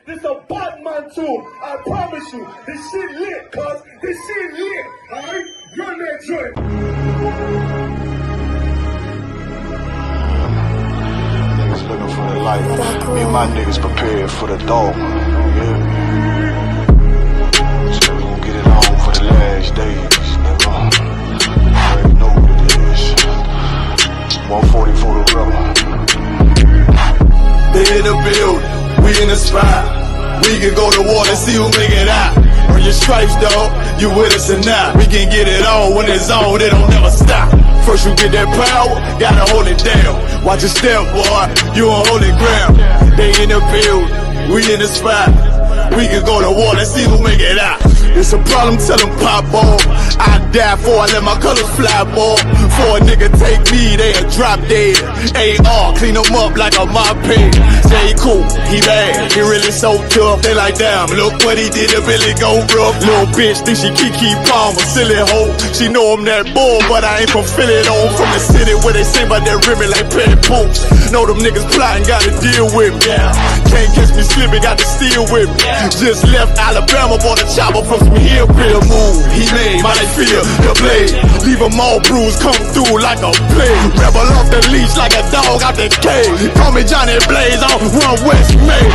This a Batman tune. I promise you. This shit lit, cuz. This shit lit. Alright? Run that joint. Niggas looking for the light. Me and my niggas prepared for the dog. Yeah. So we gon' get it on for the last days, nigga. You already know what it is. 140 for the rubber. They in the building, we in the spot. We can go to war and see who make it out. Earn your stripes, dog, you with us or not. We can get it on when it's on, it don't never stop. First you get that power, gotta hold it down. Watch your step, boy, you on holy ground. They in the building, we in the spot. We can go to war and see who make it out. It's a problem, tell them pop off. I die for I let my colors fly, boy. For a nigga take me, they'll drop dead. AR, clean them up like a mop pig. Say he cool, he bad, he really so tough. They like, damn, look what he did to Billy go rough. Little bitch think she Kiki Palmer, silly hoe. She know I'm that bull, but I ain't from Philly though. I'm from the city where they sing about that ribbon like Petty Poops. Know them niggas plotting, gotta deal with me. Can't catch me slipping, got to steal with me. Just left Alabama, bought a chopper from some hillbilly move. He made my they feel the blade. Leave them all bruised, come through like a plague. Rebel off the leash like a dog out the cage. Call me Johnny Blaze on One West May.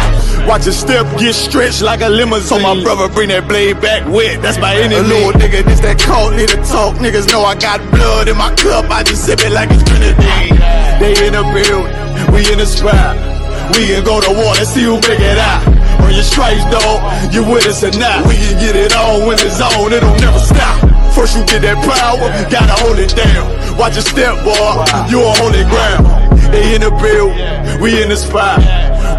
Watch your step get stretched like a limousine. So my brother bring that blade back wet, that's my enemy. A little nigga, this that cult, need to talk. Niggas know I got blood in my cup, I just sip it like it's grenadine. They in the building, we in the spot. We can go to war and see who make it out. Earn your stripes, dog, you with us or not. We can get it on when it's on, it'll never stop. First you get that power, gotta hold it down. Watch your step, boy, you on holy ground. They in the building, we in the spot.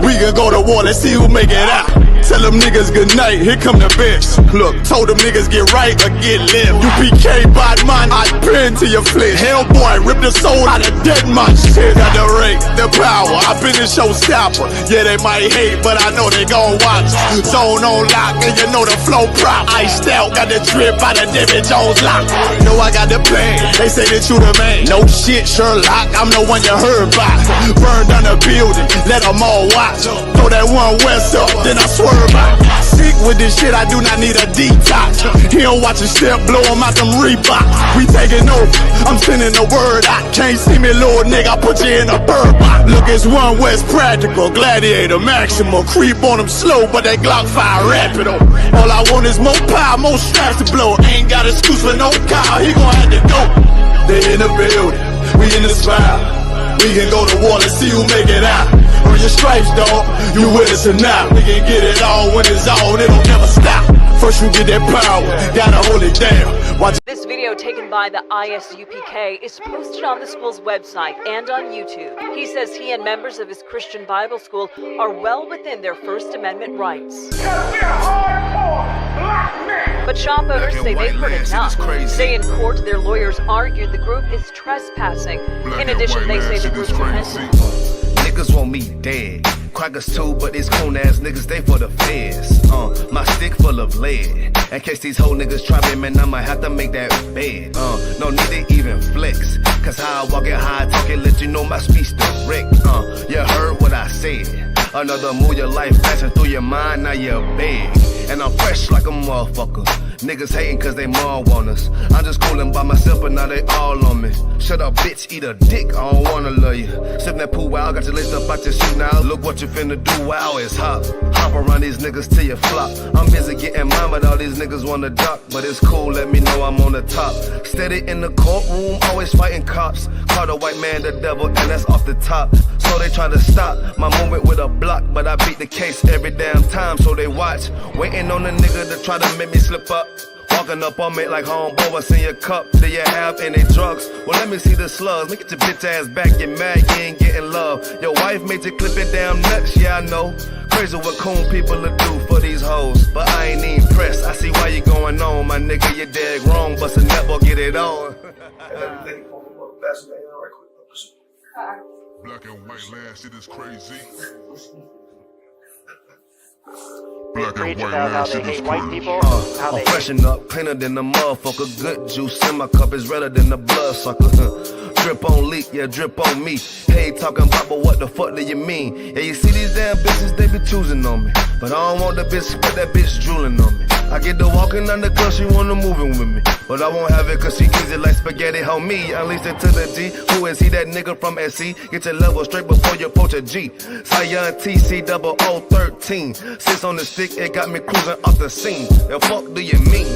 We can go to war, let's see who make it out. Tell them niggas good night, here come the bitch. Look, told them niggas get right or get left. UPK, bad man, I pin to your flesh. Hellboy, rip the soul out of dead man shit. Got the rate, the power, I been the showstopper. Yeah, they might hate, but I know they gon' watch. Zone on lock, and you know the flow prop. Iced out, got the drip out of David Jones lock. Know I got the plan, they say that you the man. No shit, Sherlock, I'm the one you heard by. Burn down the building, let them all watch. Throw that One West up, then I swerve out. Sick with this shit, I do not need a detox. He don't watch a step, blow him out them Reeboks. We taking over, I'm sending the word out. Can't see me, little nigga, I put you in a bird box. Look, it's One West practical, gladiator, maximal. Creep on them slow, but that Glock fire rapido. All I want is more power, more straps to blow. Ain't got excuse for no car, he gon' have to go. They in the building, we in the spot. We can go to war, let's see who make it out. Earn your stripes, dog, you with us or not. We can get it on when it's on, it'll never stop. First you get that power, gotta hold it down. Watch. This video taken by the ISUPK is posted on the school's website and on YouTube. He says he and members of his Christian Bible school are well within their First Amendment rights. But shop owners say they've heard enough. Today in court, their lawyers argued the group is trespassing. In addition, they say the group's offensive. Niggas want me dead. Crackers too, but these coon ass niggas, they for the feds. My stick full of lead. In case these whole niggas try me, man, I might have to make that bed. No need to even flex. Cause how I walk it, how I talk it, let you know my speech direct. You heard what I said. Another move, your life passing through your mind, now you're big. And I'm fresh like a motherfucker. Niggas hating cause they mom want us. I'm just coolin' by myself, but now they all on me. Shut up, bitch, eat a dick, I don't wanna love you. Sip that pool, wow, got your list up out your shoe now. Look what you finna do, wow, it's hot. Hop around these niggas till you flop. I'm busy getting mine, but all these niggas wanna duck. But it's cool, let me know I'm on the top. Steady in the courtroom, always fighting cops. Call the white man the devil, and that's off the top. So they try to stop my movement with a block, but I beat the case every damn time, so they watch. Waiting on the nigga to try to make me slip up. Walking up on me like homeboy, what's in your cup? Do you have any drugs? Well, let me see the slugs. Make it your bitch ass back, get mad, you ain't getting love. Your wife made you clip it damn nuts, yeah I know. Crazy what coon people will do for these hoes, but I ain't even pressed. I see why you going on, my nigga, you dead wrong, but a never get it on. Black and white land, shit is crazy. Black and white land, shit is crazy. I'm freshen up, cleaner than the motherfucker. Good juice in my cup is redder than the blood sucker. drip on leak, yeah, drip on me. Hey, talking about, but what the fuck do you mean? Yeah, you see these damn bitches, they be choosing on me. But I don't want the bitch, but that bitch drooling on me. I get to walking on the girl, she wanna moving with me. But I won't have it cause she easy like spaghetti, homie. Unleashed it to the G. Who is he? That nigga from SC? Get your level straight before you approach a G. Zion TC 0013. Sits on the stick, it got me cruising off the scene. The fuck do you mean?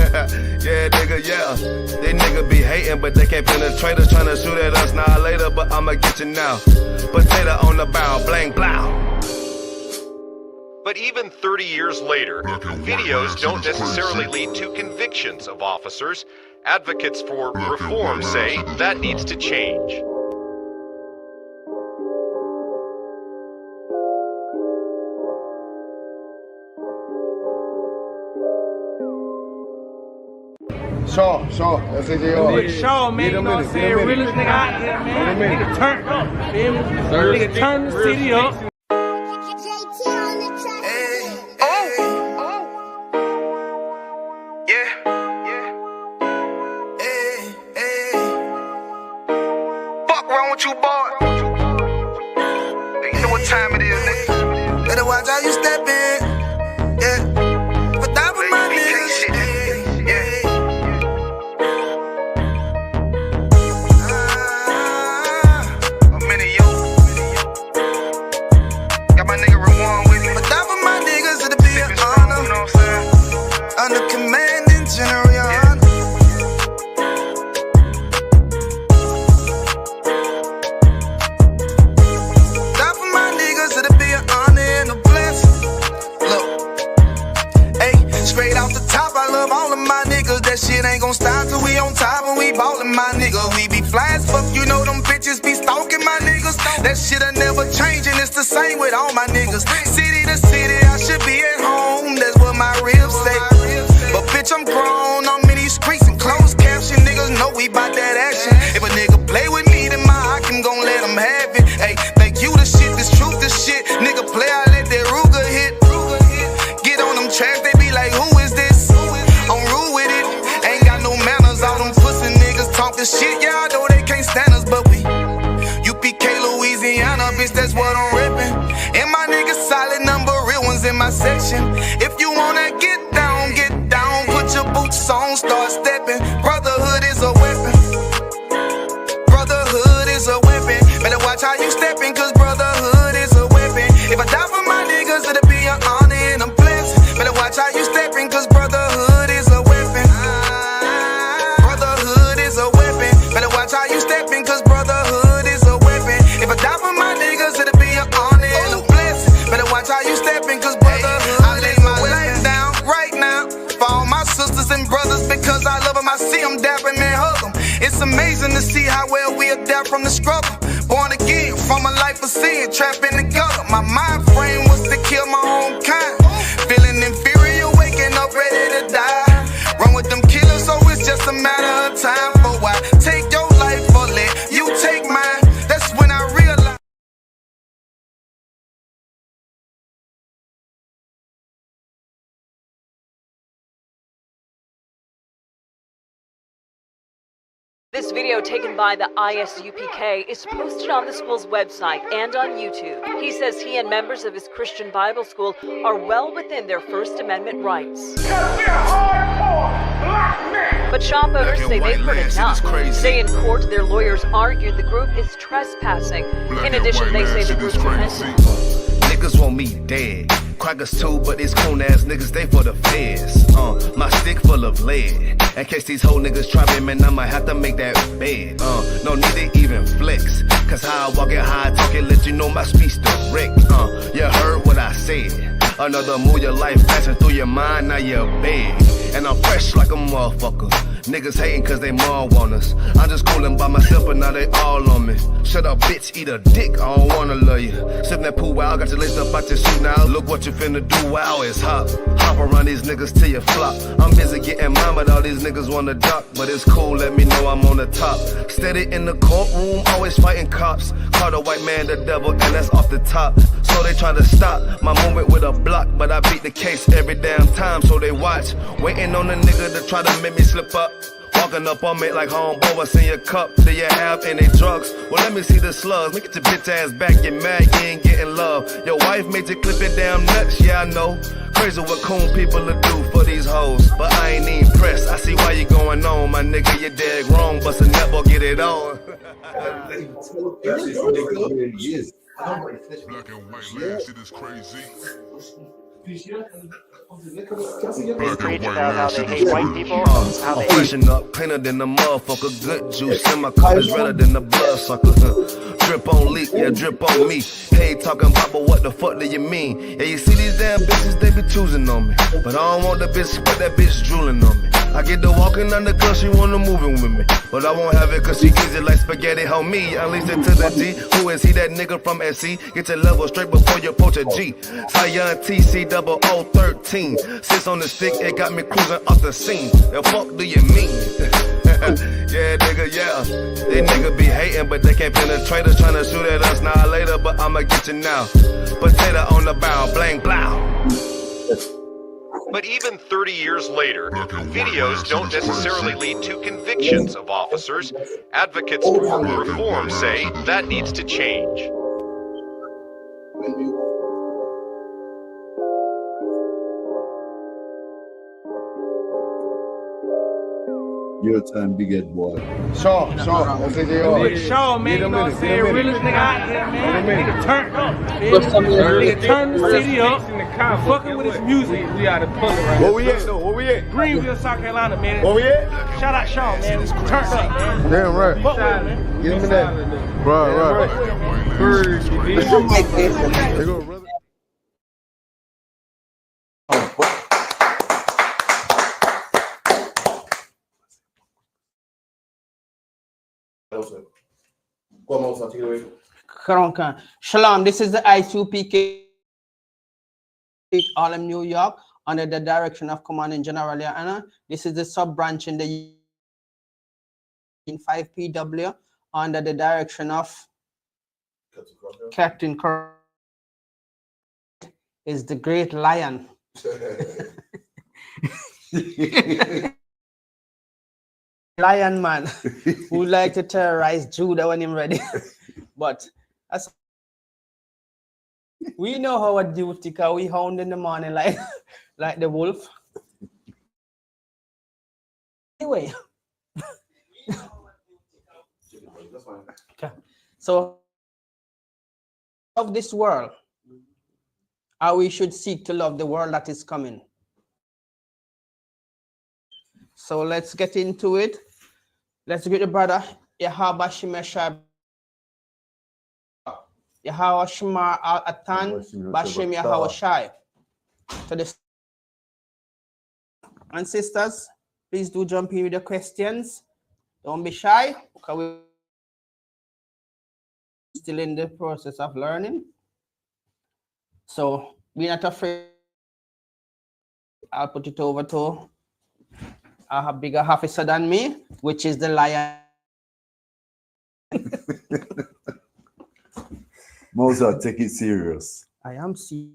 Yeah, nigga, yeah. They nigga be hating, but they can't penetrate us. Tryna shoot at us now later, but I'ma get you now. Potato on the bow, blang, blow. But even 30 years later, videos don't necessarily lead to convictions of officers. Advocates for reform say that needs to change. Shaw, that's AJR. Shaw, man, you know what I'm saying? Realest nigga out here, man. Nigga turn up, feel me? Nigga turn the city up. Fuck wrong with you, boy? You know what time it is, nigga. Better watch how you step in. Yeah. But that was my niggas. I'm in it, yo. Got my nigga Rewan with me. But that was my niggas, it'll be an honor. You know what I'm saying? Under commanding general, your honor. Straight off the top, I love all of my niggas. That shit ain't gon' stop till we on top and we ballin', my nigga. We be fly as fuck, you know them bitches be stalking my niggas. That shit'll never change and it's the same with all my niggas. City to city, I should be at home. That's what my ribs say. But bitch, I'm grown, I'm in these streets and closed caption. Niggas know we bout that action. If a nigga play with me, then my Hakim gon' let him have it. Hey, think you the shit, this truth the shit. Nigga play, I let that Ruger hit. Get on them tracks, they be like, who is this? I'm rude with it, ain't got no manners. All them pussy niggas talking shit, yeah, I know they can't stand us, but we UPK, Louisiana, bitch, that's what I'm rippin'. And my niggas solid, number real ones in my section. If you wanna get down, put your boots on, start steppin'. Brotherhood is a weapon. Brotherhood is a weapon. Better watch how you steppin', cause brotherhood is a weapon. If I die for my niggas, it'll be an honor and a blessing. Better watch how you steppin', cause brotherhood is a weapon. Brotherhood is a weapon. Better watch how you steppin', cause brotherhood is a weapon. If I die for my niggas, it'll be an honor and a blessing. Better watch how you steppin', cause brotherhood I lay my life down right now for all my sisters and brothers, because I love them. I see them dapping and hug them. It's amazing to see how well we adapt from the struggle. Born again from a life of sin, trapped in the gutter. My mind frame was to kill my own kind. Feeling inferior, waking up ready to die. Run with them killers, so it's just a matter of time. For why take your life or let you take mine? That's when I realized. This video taken by the ISUPK is posted on the school's website and on YouTube. He says he and members of his Christian Bible school are well within their First Amendment rights. But shop owners say they've heard enough. Today in court, their lawyers argued the group is trespassing. In addition, they say the group's offensive. Niggas want me dead. Crackers too, but these coon ass niggas, they for the feds. My stick full of lead. In case these whole niggas try me, man, I might have to make that bed. No need to even flex. Cause how I walk it, how I talk it, let you know my speech direct. You heard what I said. Another move, your life passing through your mind, now you're big. And I'm fresh like a motherfucker. Niggas hating cause they mom want us. I'm just coolin' by myself, but now they all on me. Shut up, bitch, eat a dick, I don't wanna love you. Sippin' that pool, wow, got your laced up out your suit now. Look what you finna do, wow, it's hot. Hop around these niggas till you flop. I'm busy getting mine, but all these niggas wanna duck. But it's cool, let me know I'm on the top. Steady in the courtroom, always fighting cops. Call the white man the devil, and that's off the top. So they try to stop my movement with a block, but I beat the case every damn time, so they watch. Waiting on a nigga to try to make me slip up. Walking up on me like homeboy, what's in your cup? Do you have any drugs? Well, let me see the slugs. Make it your bitch ass back, get mad, you ain't getting love. Your wife made you clip your damn nuts, yeah, I know. Crazy what coon people will do for these hoes. But I ain't even pressed. I see why you going on, my nigga, you dead wrong. But a never get it on. Black and white land shit is crazy. Preach about how they hate white people, how I'm they freshen up, cleaner than the motherfucker. Good juice in my cup is redder than the blood sucker. Drip on leak, yeah, drip on me. Hey, talking about, but what the fuck do you mean? Yeah, you see these damn bitches, they be choosing on me. But I don't want the bitch, but that bitch drooling on me. I get the walking on the girl, she wanna moving with me. But I won't have it cause she easy like spaghetti, homie. Unleash it to the G. Who is he, that nigga from SC? Get your level straight before you approach a G. Cyan TC 0013. Sits on the stick, it got me cruising off the scene. The fuck do you mean? Yeah, nigga, yeah. They nigga be hating, but they can't penetrate us. Tryna shoot at us now later, but I'ma get you now. Potato on the bow, blang, blow. But even 30 years later, videos don't necessarily lead to convictions of officers. Advocates for reform say that needs to change. Your time, big head boy. Shaw, that's it. Shaw, man, you know what I'm saying? Realest nigga out here, man. Nigga turn up. Nigga turn the city up. Fucking with his music. We out of public right now. Where we at though? Where we at? Greenville, South Carolina, man. Where we at? Shout out Shaw, man. Turn up, man. Damn right. Fuck with it, man. Get him in that. Right. They go, brother. Shalom, this is the ISUPK Harlem, New York, under the direction of Commanding General Anna. This is the sub-branch in the 5PW under the direction of Captain Kirk is the great lion. Lion man who like to terrorize Judah when him ready. But as we know how a duty, cause we hound in the morning like the wolf. Anyway. Okay. So of this world, how we should seek to love the world that is coming. So let's get into it. Let's get the brother Yahaba Shimeshab Yahawa Shema Al Atan Bashim Yahawa Shai. So this and sisters, please do jump in with the questions. Don't be shy, because we're still in the process of learning. So be not afraid. I'll put it over to a bigger officer than me, which is the lion. Mozart, take it serious. I am serious.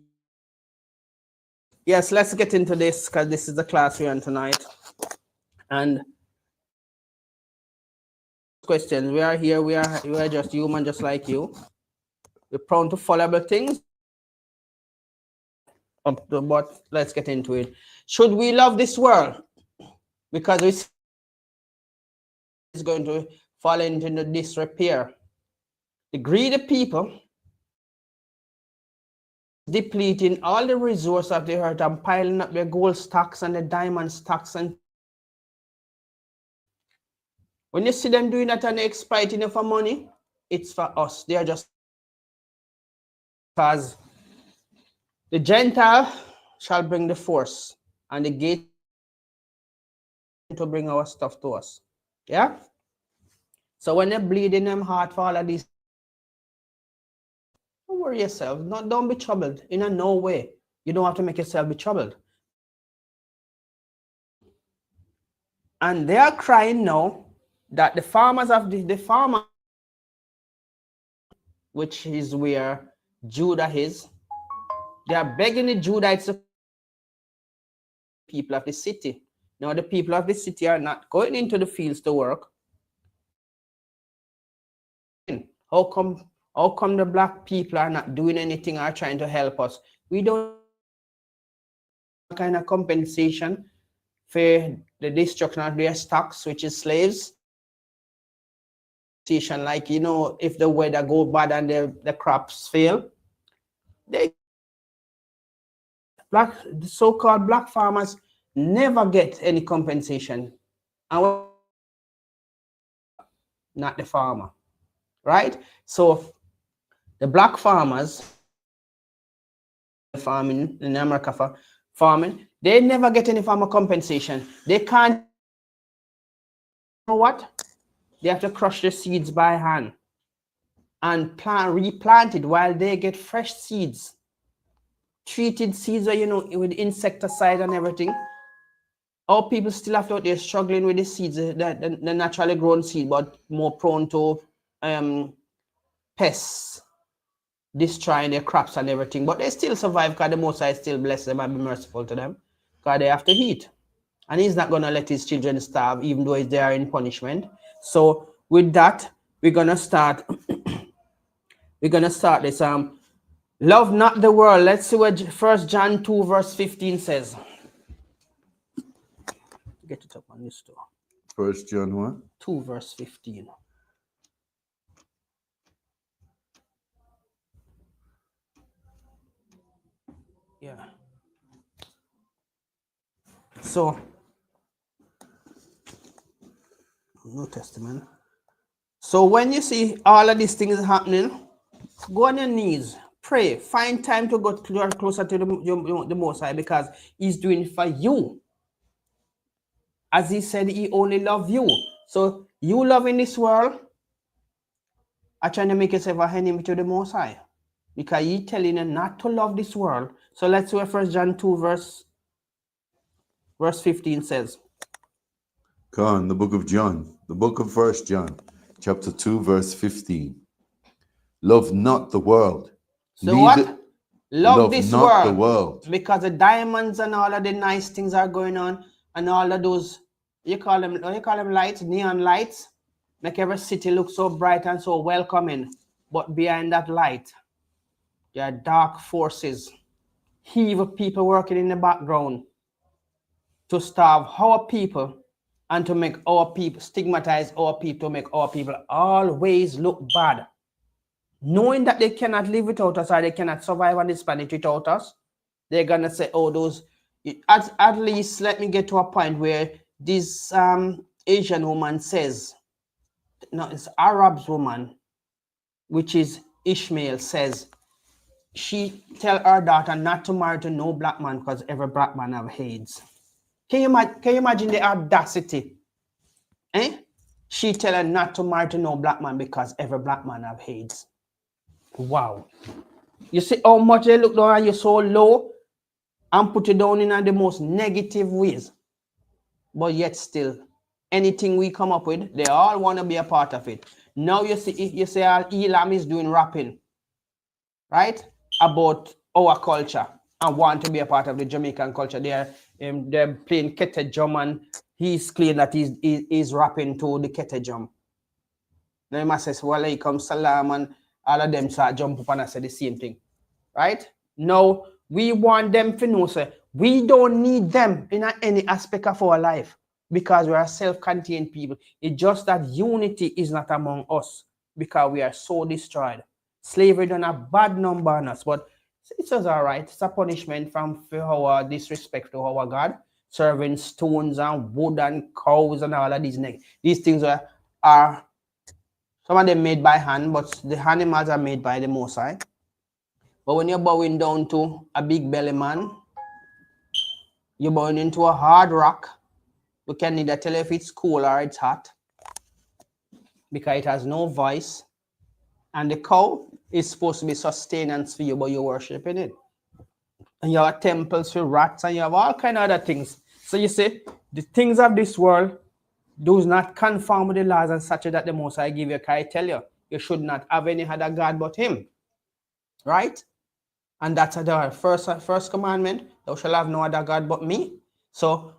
Yes, let's get into this because this is the class we're on tonight. And questions. We are here, we are just human, just like you. We're prone to fallible things. But let's get into it. Should we love this world? Because it's going to fall into the disrepair. The greedy people depleting all the resources of the earth and piling up their gold stocks and the diamond stocks. And when you see them doing that and exploiting it for money, it's for us. They are just because the Gentile shall bring the force and the gate to bring our stuff to us. Yeah? So when they bleed in them heart for all of these, don't worry yourself. Don't be troubled. In no way. You don't have to make yourself be troubled. And they are crying now that the farmers of the farmer, which is where Judah is, they are begging the Judites, people of the city, Now the people of the city are not going into the fields to work. How come the black people are not doing anything or trying to help us? We don't kind of compensation for the destruction of their stocks, which is slaves. Like, you know, if the weather go bad and the crops fail, the so-called black farmers never get any compensation. And not the farmer, right? So the black farmers farming in America for farming, they never get any farmer compensation. They can't, you know what? They have to crush the seeds by hand and replant it while they get fresh seeds. Treated seeds, you know, with insecticide and everything. Our people still have to out there struggling with the seeds, the naturally grown seed, but more prone to pests destroying their crops and everything. But they still survive because the Most High still bless them and be merciful to them because they have to eat. And he's not going to let his children starve, even though they are in punishment. So with that, we're going to start. We're going to start this. Love not the world. Let's see what 1 John 2 verse 15 says. Get it up on this too. 1 John what? 2 verse 15. Yeah. So, New Testament. So when you see all of these things happening, go on your knees, pray, find time to go closer to the Most High because he's doing it for you. As he said, he only loves you. So you love in this world are trying to make yourself a enemy to the Most High because he's telling you not to love this world. So let's see what 1 John 2 verse 15 says. Con, the book of John, the book of 1 John, chapter 2, verse 15. Love not the world. So what? Love this not world. The world. Because the diamonds and all of the nice things are going on, and all of those, you call them lights, neon lights, make every city look so bright and so welcoming. But behind that light, there are dark forces, evil people working in the background to starve our people and to make our people, stigmatize our people, to make our people always look bad. Knowing that they cannot live without us or they cannot survive on this planet without us, they're going to say, oh, those, at least let me get to a point where this Asian woman says, no, it's Arab's woman, which is Ishmael, says, she tell her daughter not to marry to no black man because every black man have AIDS. Can you imagine the audacity? Eh? She tell her not to marry to no black man because every black man have AIDS. Wow. You see how much they look down and you're so low and put you down in the most negative ways. But yet still, anything we come up with, they all want to be a part of it. Now you see Elam is doing rapping, right? About our culture and want to be a part of the Jamaican culture. They're playing kete drum and he's claiming that he's rapping to the kete drum. Now he must say, Walaikum salam, and all of them start jump up and say the same thing, right? Now, we want them to know, sir, we don't need them in any aspect of our life because we are self-contained people. It's just that unity is not among us because we are so destroyed. Slavery done a bad number on us, but it's just all right. It's a punishment for our disrespect to our God, serving stones and wood and cows and all of these things are some of them made by hand, but the animals are made by the Most High. But when you're bowing down to a big belly man, you're bowing into a hard rock. You can neither tell if it's cool or it's hot because it has no voice. And the cow is supposed to be sustenance for you, but you're worshiping it. And you have temples for rats and you have all kind of other things. So you see, the things of this world do not conform with the laws and statutes that the Most High give you. I tell you, you should not have any other God but him. Right? And that's the first commandment. Thou shalt have no other God but me. So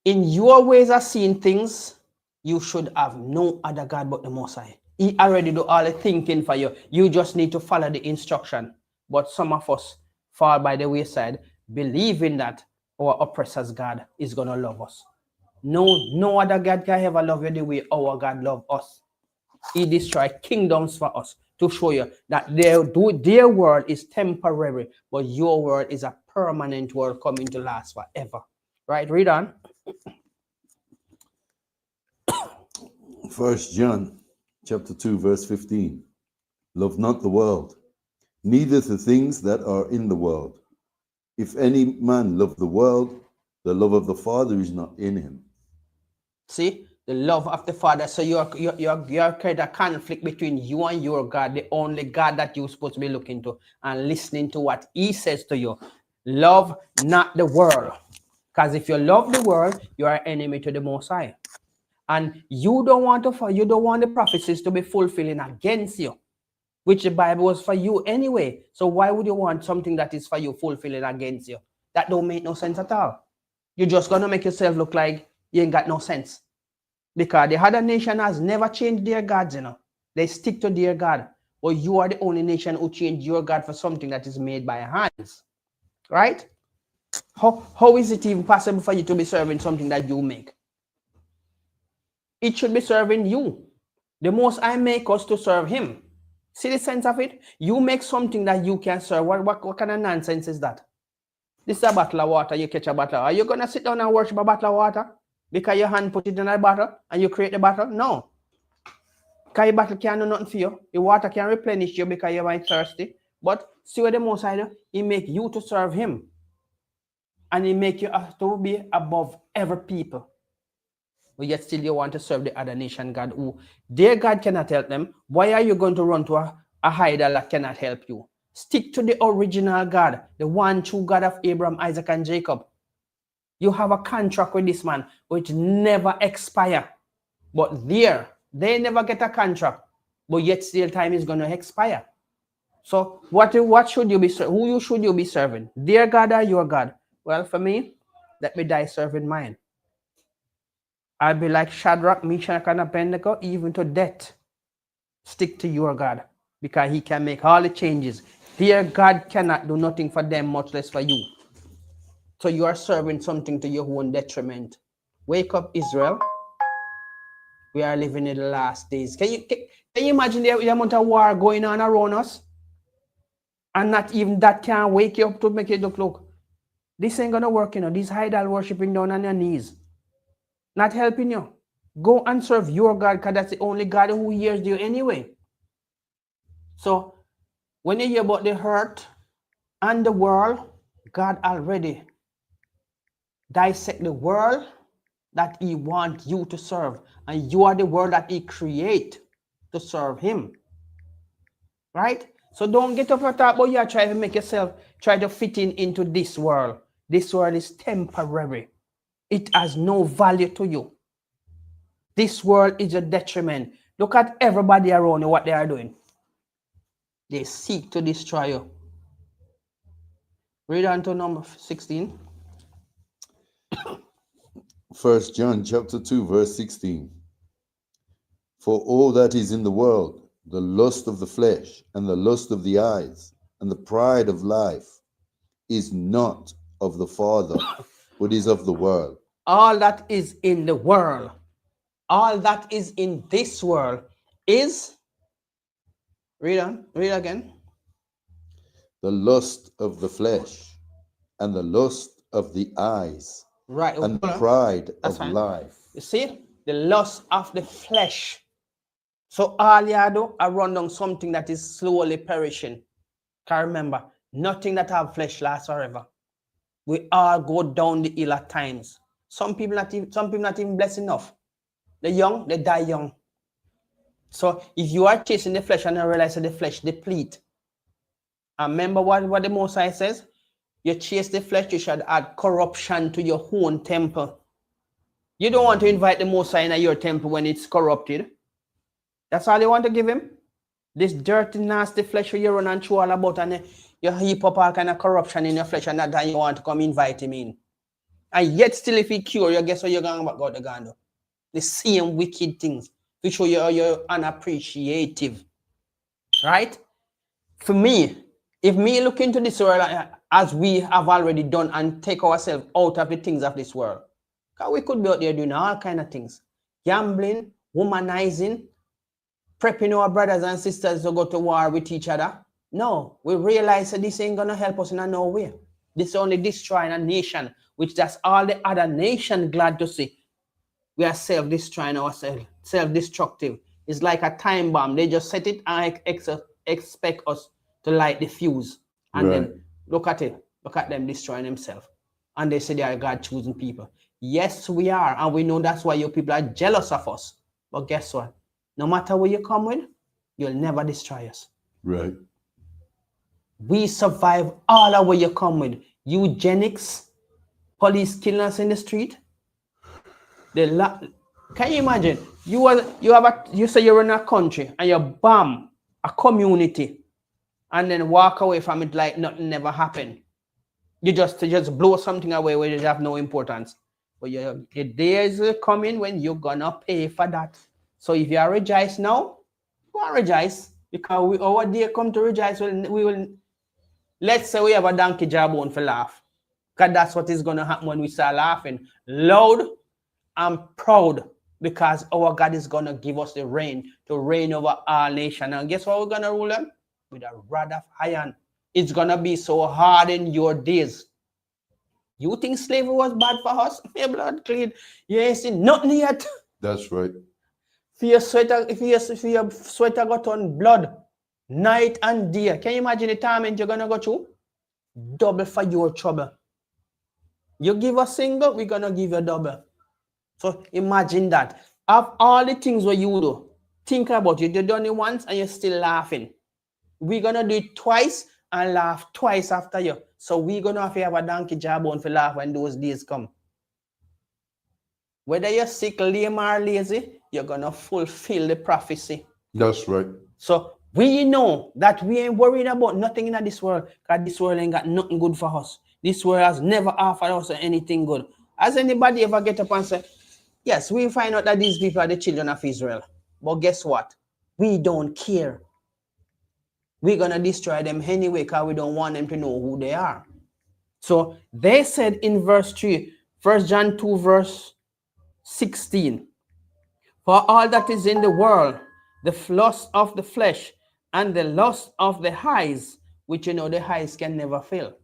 In your ways of seeing things, you should have no other God but the Most High. He already do all the thinking for you. You just need to follow the instruction. But some of us fall by the wayside, believing that our oppressor's God is going to love us. No other God can ever love you the way our God loves us. He destroyed kingdoms for us to show you that their world is temporary, but your world is a permanent world coming to last forever. Right? Read on. 1 John chapter 2, verse 15. Love not the world, neither the things that are in the world. If any man love the world, the love of the Father is not in him. See, the love of the Father. So you're creating a conflict between you and your God, the only God that you're supposed to be looking to and listening to what He says to you. Love not the world. Because if you love the world, you are enemy to the Most High. And you don't want the prophecies to be fulfilling against you, which the Bible was for you anyway. So why would you want something that is for you fulfilling against you? That don't make no sense at all. You're just gonna make yourself look like you ain't got no sense. Because the other nation has never changed their gods, you know. They stick to their God. But you are the only nation who changed your God for something that is made by hands. Right? How is it even possible for you to be serving something that you make? It should be serving you. The Most High make us to serve Him. See the sense of it? You make something that you can serve. What kind of nonsense is that? This is a bottle of water. You catch a bottle. Are you going to sit down and worship a bottle of water? Because your hand put it in a bottle and you create the bottle? No. Because your bottle can't do nothing for you. The water can replenish you because you might thirsty. But see what the Most High do? He make you to serve Him. And He make you to be above every people. But yet still you want to serve the other nation God who their God cannot help them. Why are you going to run to a idol that cannot help you? Stick to the original God, the one true God of Abraham, Isaac, and Jacob. You have a contract with this man which never expire. But they never get a contract. But yet still time is going to expire. So what should you be serving? Who should you be serving? Their God or your God? Well, for me, let me die serving mine. I'll be like Shadrach, Meshach, and Abednego, even to death. Stick to your God, because He can make all the changes. Their God cannot do nothing for them, much less for you. So you are serving something to your own detriment. Wake up, Israel. We are living in the last days. Can you imagine the amount of war going on around us? And not even that can wake you up to make you look. This ain't gonna work, you know. This idol worshiping down on your knees. Not helping you. Go and serve your God, because that's the only God who hears you anyway. So when you hear about the hurt and the world, God already dissect the world that He wants you to serve. And you are the world that He create to serve Him. Right? So don't get up and talk about you try to make yourself, try to fit into this world. This world is temporary. It has no value to you. This world is a detriment. Look at everybody around you, what they are doing. They seek to destroy you. Read on to number 16. 1 John chapter 2, verse 16. For all that is in the world, the lust of the flesh, and the lust of the eyes, and the pride of life, is not of the Father, but is of the world. All that is in the world, all that is in this world is, read again. The lust of the flesh, and the lust of the eyes, right, and the pride of life. You see, the lust of the flesh. So all you do are run down something that is slowly perishing. Can remember, nothing that have flesh lasts forever. We all go down the hill at times. Some people not even blessed enough. The young, they die young. So if you are chasing the flesh and you realize that the flesh deplete, and remember what the Most High says? You chase the flesh, you should add corruption to your own temple. You don't want to invite the Most High in your temple when it's corrupted. That's all you want to give Him? This dirty, nasty flesh you run and chew all about, and you heap up all kind of corruption in your flesh, and that you want to come invite Him in. And yet still if he cure you, guess what you're going to go to do? The same wicked things. To show you're unappreciative. Right? For me, if me look into this world as we have already done and take ourselves out of the things of this world, because we could be out there doing all kind of things. Gambling, womanizing, prepping our brothers and sisters to go to war with each other. No, we realize that this ain't going to help us in no way. This only destroying a nation, which that's all the other nation glad to see. We are self-destroying ourselves, self-destructive. It's like a time bomb. They just set it and expect us to light the fuse. And then look at it. Look at them destroying themselves. And they say they are God-choosing people. Yes, we are. And we know that's why you people are jealous of us. But guess what? No matter where you come with, you'll never destroy us. Right. We survive all of where you come with. Eugenics, police killing us in the street. Can you imagine? You say you're in a country and you bomb a community and then walk away from it like nothing never happened. You just blow something away where it have no importance. But the day is coming when you're gonna pay for that. So if you are rejoice now, go and rejoice. Because our day come to rejoice, we will let's say we have a donkey jawbone for laugh. Because that's what is gonna happen when we start laughing. Loud and proud, because our God is gonna give us the reign to reign over our nation. And guess what we're gonna rule them? With a rod of iron. It's gonna be so hard in your days. You think slavery was bad for us? Your blood clean. You ain't seen nothing yet. That's right. If your sweater got on blood night and day, can you imagine the torment you're gonna go through? Double for your trouble. You give a single, we're gonna give you double. So imagine that. Of all the things what you do, think about it. You've done it once and you're still laughing. We're gonna do it twice and laugh twice after you. So we're gonna have to have a donkey jawbone for laugh when those days come. Whether you're sick, lame, or lazy, you're gonna fulfill the prophecy. That's right. So we know that we ain't worried about nothing in this world, because this world ain't got nothing good for us. This world has never offered us anything good. Has anybody ever get up and say, yes, we find out that these people are the children of Israel. But guess what? We don't care. We're going to destroy them anyway because we don't want them to know who they are. So they said in verse 3, 1 John 2 verse 16, for all that is in the world, the lust of the flesh and the lust of the eyes, which the eyes can never fail.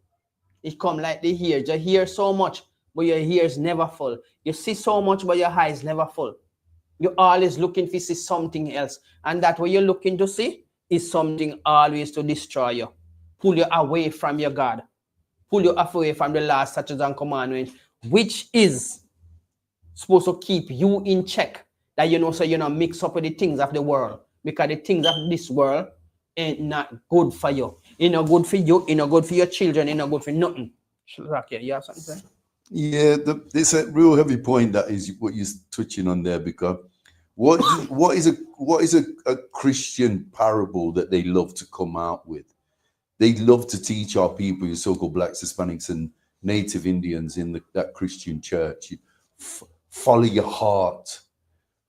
It come like the ears. You hear so much, but your ears never full. You see so much, but your eyes never full. You're always looking to see something else. And that what you're looking to see is something always to destroy you. Pull you away from your God. Pull you away from the laws, statutes, and commandments, which is supposed to keep you in check. That so you're not mixed up with the things of the world. Because the things of this world ain't not good for you. It's not good for you. It's not good for your children. It's not good for nothing. Shalakia, you have something to say? Yeah, it's a real heavy point that is what you're touching on there, because what is a Christian parable that they love to come out with? They love to teach our people, your so-called blacks, Hispanics, and native Indians in that Christian church. Follow your heart.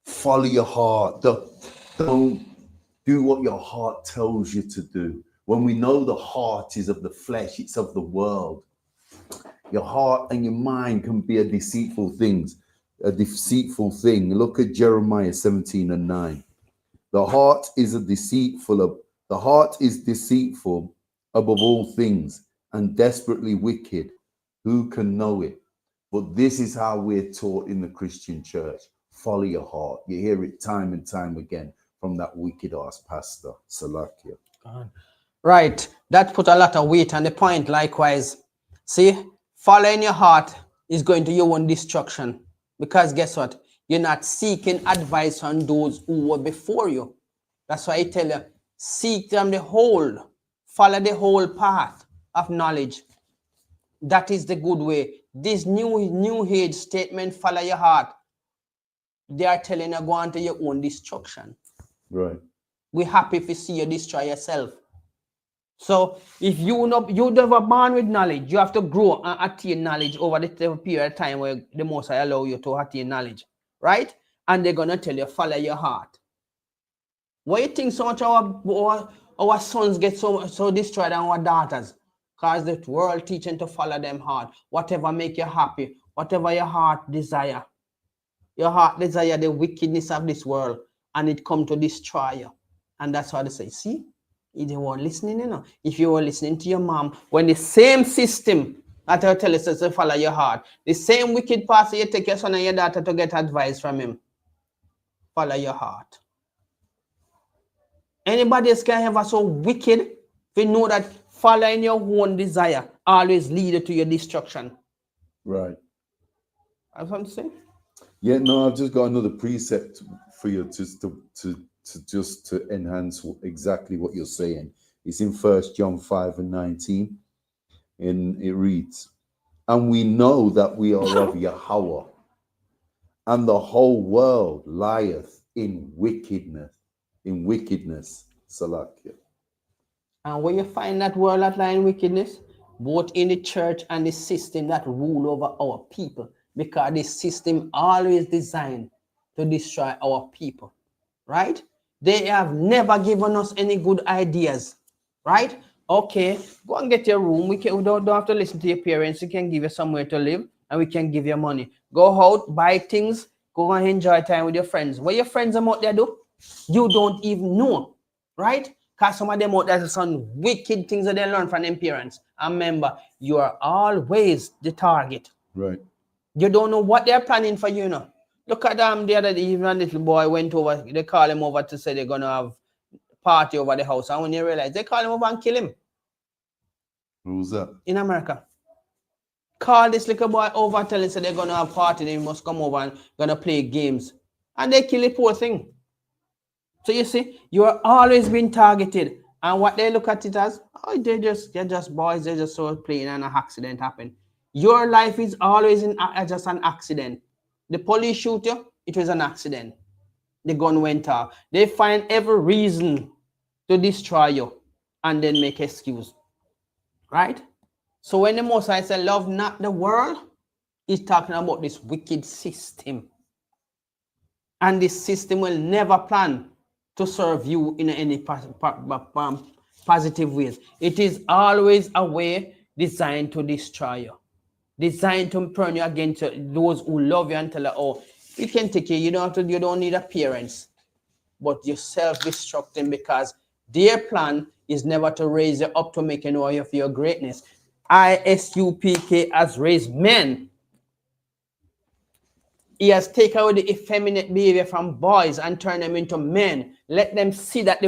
Follow your heart. Don't do what your heart tells you to do. When we know the heart is of the flesh, it's of the world. Your heart and your mind can be a deceitful thing. Look at Jeremiah 17:9. The heart is deceitful above all things and desperately wicked. Who can know it? But this is how we're taught in the Christian church. Follow your heart. You hear it time and time again from that wicked ass pastor, Salakia. Right. That put a lot of weight on the point. Likewise, see, following your heart is going to your own destruction. Because guess what? You're not seeking advice from those who were before you. That's why I tell you, seek them the whole, follow the whole path of knowledge. That is the good way. This new age statement, follow your heart, they are telling you go on to your own destruction. Right. We're happy if you see you destroy yourself. So if you never born with knowledge, you have to grow and attain knowledge over the period of time where the Most High allow you to attain knowledge, right? And they're gonna tell you follow your heart. Why you think so much our sons get so destroyed and our daughters? Because the world teaching to follow them heart. Whatever make you happy, whatever your heart desire. Your heart desire the wickedness of this world, and it come to destroy you. And that's why they say, see, if you were listening, you know, if you were listening to your mom, when the same system that will tell us to follow your heart, the same wicked pastor you take your son and your daughter to get advice from him, follow your heart. Anybody else can ever so wicked if you know that following your own desire always lead to your destruction. Right. That's what I'm saying. Yeah, no, I've just got another precept for you to enhance exactly what you're saying. It's in 1 John 5:19, and it reads, "And we know that we are of Yahweh, and the whole world lieth in wickedness, Salakia." And where you find that world that lie in wickedness, both in the church and the system that rule over our people, because the system always designed to destroy our people, right? They have never given us any good ideas, right? Okay, go and get your room. We don't have to listen to your parents. We can give you somewhere to live, and we can give you money. Go out, buy things, go and enjoy time with your friends. What your friends are out there do, you don't even know, right? Because some of them out there some wicked things that they learn from their parents. And remember, you are always the target. Right. You don't know what they're planning for you, know. Look at them the other day, even a little boy went over, they call him over to say they're going to have party over the house. And when you realize, they call him over and kill him. Who's that? In America. Call this little boy over, tell him say they're going to have party, they must come over and going to play games. And they kill the poor thing. So you see, you are always being targeted. And what they look at it as, oh, they're just boys, they're just so playing and an accident happened. Your life is always just an accident. The police shoot you, it was an accident. The gun went off. They find every reason to destroy you and then make excuse. Right? So when the Most High said, love not the world, he's talking about this wicked system. And this system will never plan to serve you in any positive ways. It is always a way designed to destroy you, designed to turn you against those who love you and tell you, oh, you can take care, you don't need appearance, but you're self-destructing because their plan is never to raise you up to make you know of your greatness. ISUPK has raised men. He has taken away the effeminate behavior from boys and turned them into men. Let them see that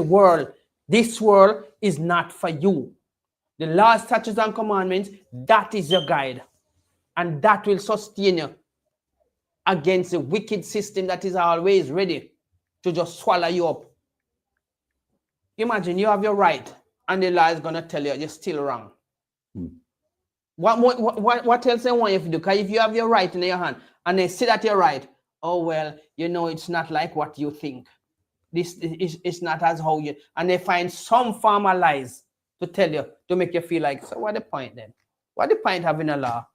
this world is not for you. The laws, statutes, and commandments, that is your guide. And that will sustain you against the wicked system that is always ready to just swallow you up. Imagine you have your right, and the law is going to tell you you're still wrong. What else they want you to do? Because if you have your right in your hand, and they see that you're right, oh, well, you know, it's not like what you think. This is not as how you, and they find some form of lies to tell you, to make you feel like, so what the point then? What the point having a law?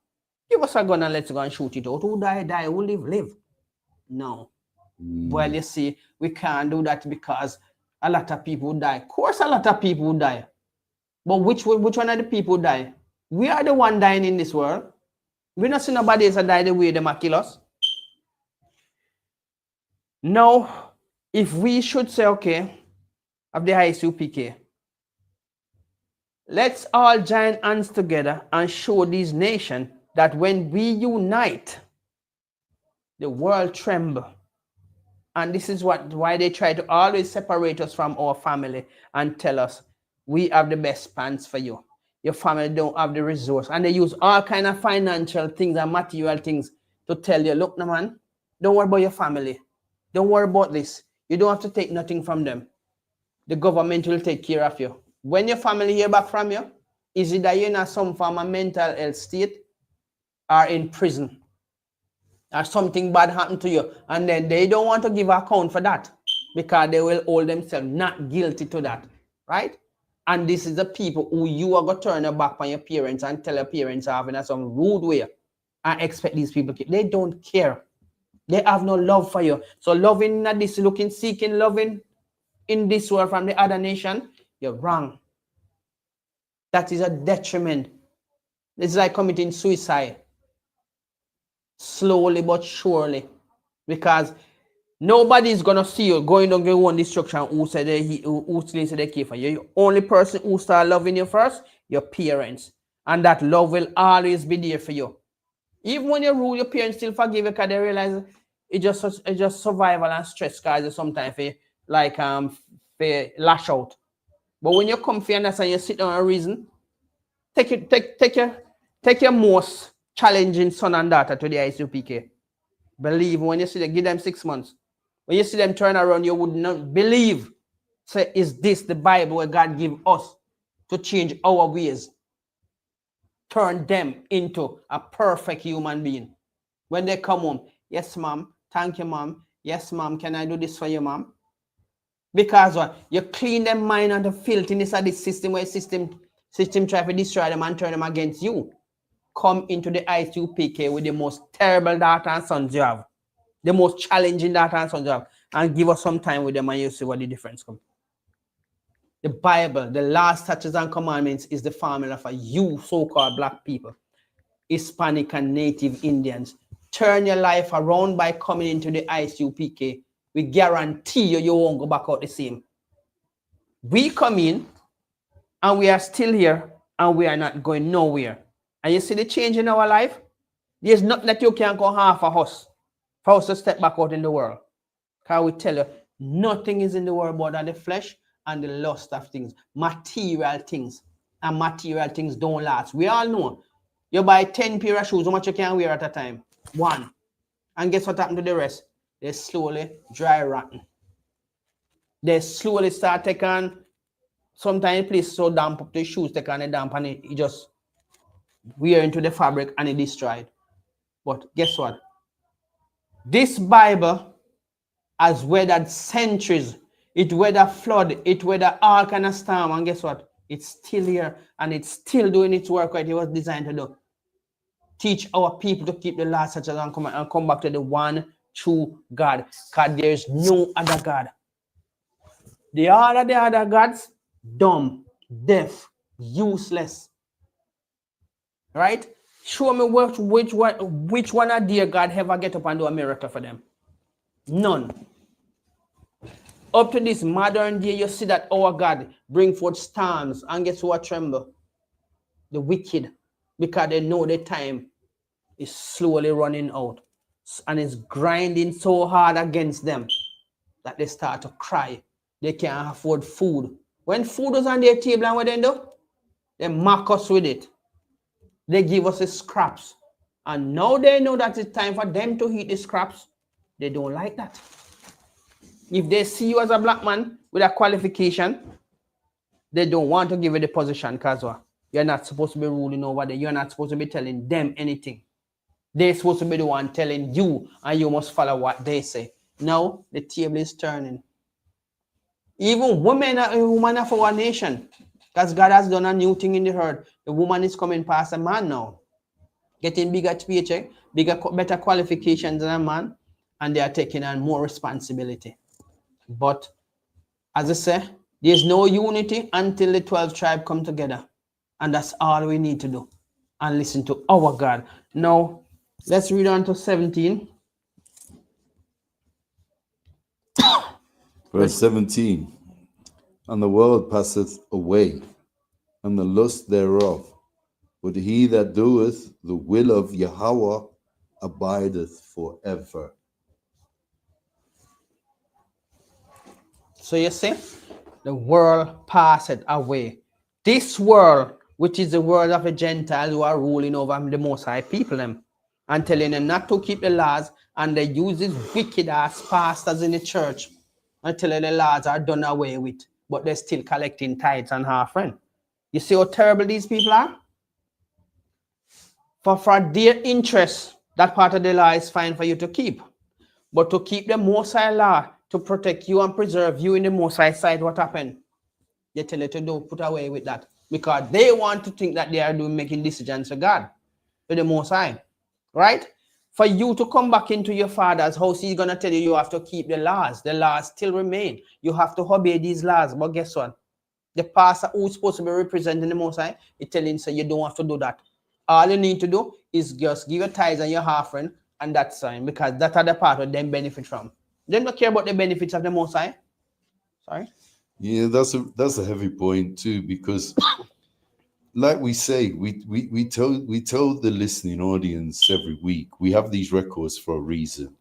Give us a gun and let's go and shoot it out. Who die, who live. No. Well, you see, we can't do that because a lot of people die. Of course, a lot of people die. But which one of the people die? We are the one dying in this world. We not see nobody else die the way they might kill us. Now, if we should say, okay, of the ISUPK, let's all join hands together and show these nations that when we unite, the world tremble. And this is why they try to always separate us from our family and tell us, we have the best plans for you. Your family don't have the resource. And they use all kind of financial things and material things to tell you, look, no man, don't worry about your family. Don't worry about this. You don't have to take nothing from them. The government will take care of you. When your family hear back from you, is it that you're in some form of mental health state or in prison or something bad happened to you, and then they don't want to give account for that because they will hold themselves not guilty to that, right? And this is the people who you are going to turn your back on your parents and tell your parents off in some rude way and expect these people. They don't care. They have no love for you. So loving not this, looking, seeking, loving in this world from the other nation, you're wrong. That is a detriment. It's like committing suicide. Slowly but surely. Because nobody is gonna see you going on your own destruction who said who said they care for you. The only person who start loving you first, your parents. And that love will always be there for you. Even when you rule, your parents still forgive you because they realize it's just survival and stress causes sometimes for lash out. But when you come for and you sit down and reason, take your most challenging son and daughter to the ISUPK. Believe when you see them, give them 6 months. When you see them turn around, you would not believe. Say, is this the Bible where God give us to change our ways? Turn them into a perfect human being. When they come home, yes, mom, thank you, mom. Yes, mom, can I do this for you, mom? Because what? You clean their mind and the filthiness of this system where system try to destroy them and turn them against you. Come into the ISUPK with the most terrible daughter and sons you have. The most challenging daughter and sons you have. And give us some time with them and you see what the difference comes. The Bible, the last statutes and commandments is the formula for you so-called black people, Hispanic and Native Indians. Turn your life around by coming into the ISUPK. We guarantee you won't go back out the same. We come in and we are still here and we are not going nowhere. And you see the change in our life? There's nothing that you can go half of us for us to step back out in the world. Because we tell you, nothing is in the world but the flesh and the lust of things, material things. And material things don't last. We all know. You buy 10 pair of shoes, how much you can wear at a time? One. And guess what happened to the rest? They slowly dry rotten. They slowly start taking, sometimes place so damp up the shoes, take on the damp and it just wear into the fabric and it destroyed. But guess what? This Bible has weathered centuries. It weathered flood, it weathered all kind of storm, and guess what? It's still here and it's still doing its work what it was designed to do. Teach our people to keep the laws such as and come back to the one true God. Because there's no other God. The other gods, dumb, deaf, useless. Right? Show me which one of their God ever get up and do a miracle for them. None. Up to this modern day, you see that our God bring forth storms and guess what tremble? The wicked. Because they know the time is slowly running out. And it's grinding so hard against them that they start to cry. They can't afford food. When food was on their table and what they do? They mock us with it. They give us the scraps. And now they know that it's time for them to eat the scraps. They don't like that. If they see you as a black man with a qualification, they don't want to give you the position because you're not supposed to be ruling over them. You're not supposed to be telling them anything. They're supposed to be the one telling you, and you must follow what they say. Now, the table is turning. Even women of our nation, because God has done a new thing in the earth. The woman is coming past a man now, getting bigger paycheck, better qualifications than a man, and they are taking on more responsibility. But, as I say, there's no unity until the 12 tribes come together. And that's all we need to do. And listen to our God. Now, let's read on to 17. Verse 17. And the world passeth away, and the lust thereof. But he that doeth the will of Yahweh abideth forever. So you see, the world passeth away. This world, which is the world of the Gentiles who are ruling over the Most High people, them, and telling them not to keep the laws, and they use these wicked ass pastors in the church until the laws are done away with, but they're still collecting tithes and offering. You see how terrible these people are? For their interest, that part of the law is fine for you to keep. But to keep the Most High law, to protect you and preserve you in the Most High side, what happened? They tell you to do put away with that because they want to think that they are doing making decisions for God, for the Most High, right? For you to come back into your father's house, he's gonna tell you you have to keep the laws. The laws still remain. You have to obey these laws. But guess what? The pastor who's supposed to be representing the Most High, he's telling you, so you don't have to do that. All you need to do is just give your tithes and your offering, and that's fine, because that are the part of them benefit from. They don't care about the benefits of the Most High. Sorry. Yeah, that's a heavy point too, because like we say, we told the listening audience every week, we have these records for a reason.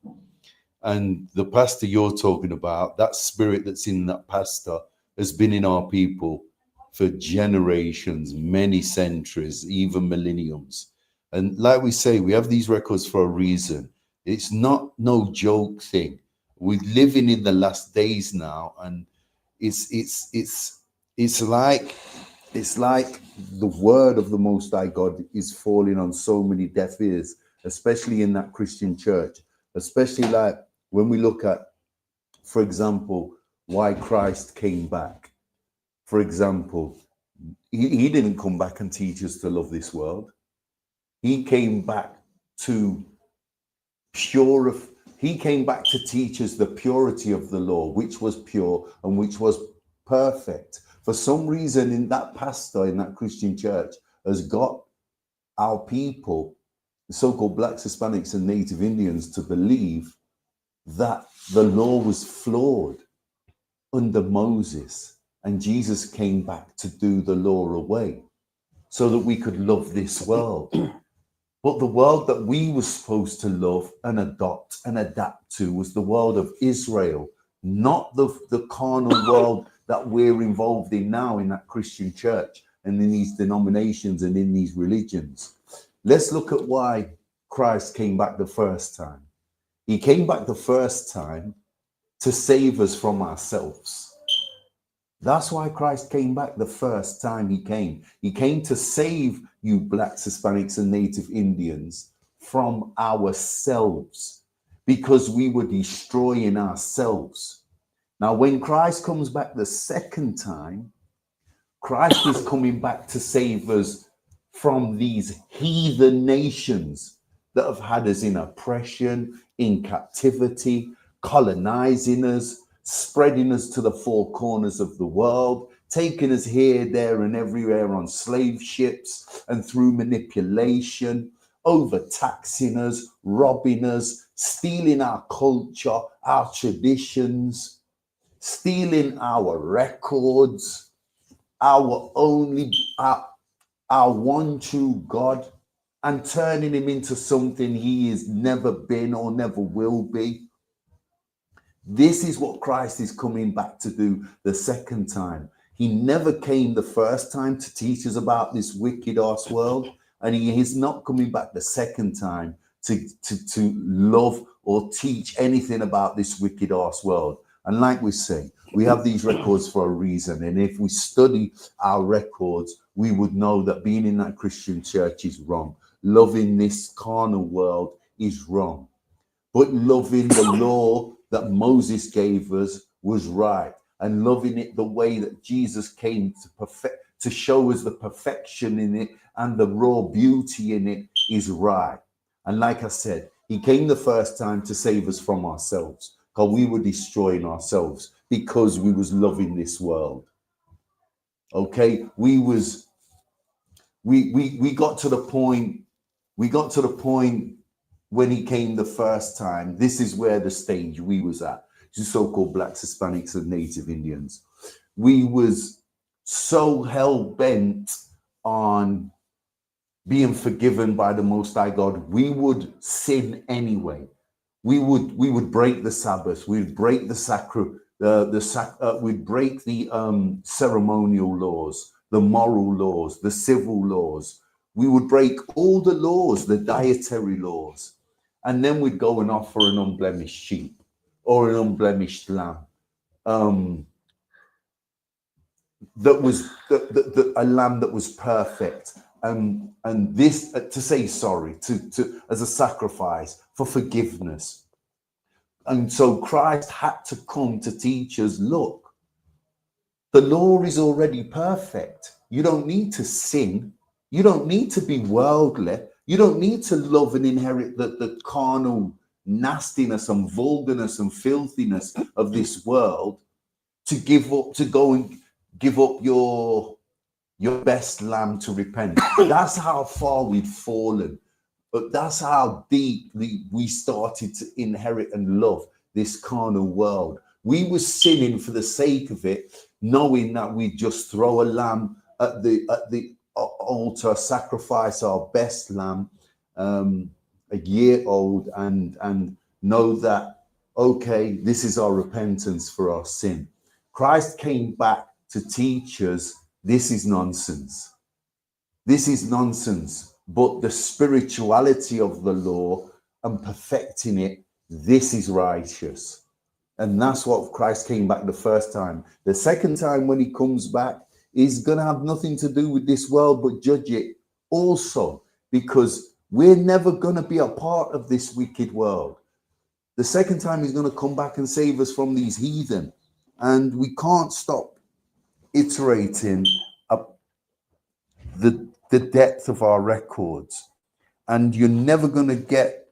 And the pastor you're talking about, that spirit that's in that pastor has been in our people for generations, many centuries, even millenniums. And like we say, we have these records for a reason. It's not no joke thing. We're living in the last days now, and it's like the word of the Most High God is falling on so many deaf ears, especially in that Christian church, especially like when we look at, for example, why Christ came back. For example, he didn't come back and teach us to love this world. He came back to he came back to teach us the purity of the law, which was pure and which was perfect. For some reason, in that pastor in that Christian church has got our people, the so-called blacks, Hispanics, and Native Indians, to believe that the law was flawed under Moses, and Jesus came back to do the law away so that we could love this world. But the world that we were supposed to love and adopt and adapt to was the world of Israel, not the carnal world that we're involved in now in that Christian church and in these denominations and in these religions. Let's look at why Christ came back the first time. He came back the first time to save us from ourselves. That's why Christ came back the first time he came. He came to save you blacks, Hispanics, and Native Indians from ourselves, because we were destroying ourselves. Now, when Christ comes back the second time, Christ is coming back to save us from these heathen nations that have had us in oppression, in captivity, colonizing us, spreading us to the four corners of the world, taking us here, there, and everywhere on slave ships and through manipulation, overtaxing us, robbing us, stealing our culture, our traditions, stealing our records, our one true God, and turning him into something he has never been or never will be. This is what Christ is coming back to do the second time. He never came the first time to teach us about this wicked ass world, and he is not coming back the second time to love or teach anything about this wicked ass world. And like we say, we have these records for a reason. And if we study our records, we would know that being in that Christian church is wrong. Loving this carnal world is wrong. But loving the law that Moses gave us was right. And loving it the way that Jesus came to show us the perfection in it and the raw beauty in it is right. And like I said, he came the first time to save us from ourselves, because we were destroying ourselves because we was loving this world. Okay, we got to the point when he came the first time. This is where the stage we was at, the so-called blacks, Hispanics, and Native Indians. We was so hell-bent on being forgiven by the Most High God, we would sin anyway. We would break the Sabbath. We'd break we'd break the ceremonial laws, the moral laws, the civil laws. We would break all the laws, the dietary laws, and then we'd go and offer an unblemished sheep or an unblemished lamb. That was a lamb that was perfect, and this to say sorry, to as a sacrifice for forgiveness. And so Christ had to come to teach us, look, The law is already perfect. You don't need to sin. You don't need to be worldly. You don't need to love and inherit the carnal nastiness and vulgarness and filthiness of this world to go and give up your best lamb to repent. That's how far we've fallen. But that's how deeply we started to inherit and love this carnal world. We were sinning for the sake of it, knowing that we'd just throw a lamb at the altar, sacrifice our best lamb, a year old, and know that, okay, this is our repentance for our sin. Christ came back to teach us this is nonsense. This is nonsense. But the spirituality of the law and perfecting it, this is righteous. And that's what Christ came back the first time. The second time when he comes back, he's going to have nothing to do with this world, but judge it also, because we're never going to be a part of this wicked world. The second time he's going to come back and save us from these heathen. And we can't stop iterating up the depth of our records. And you're never going to get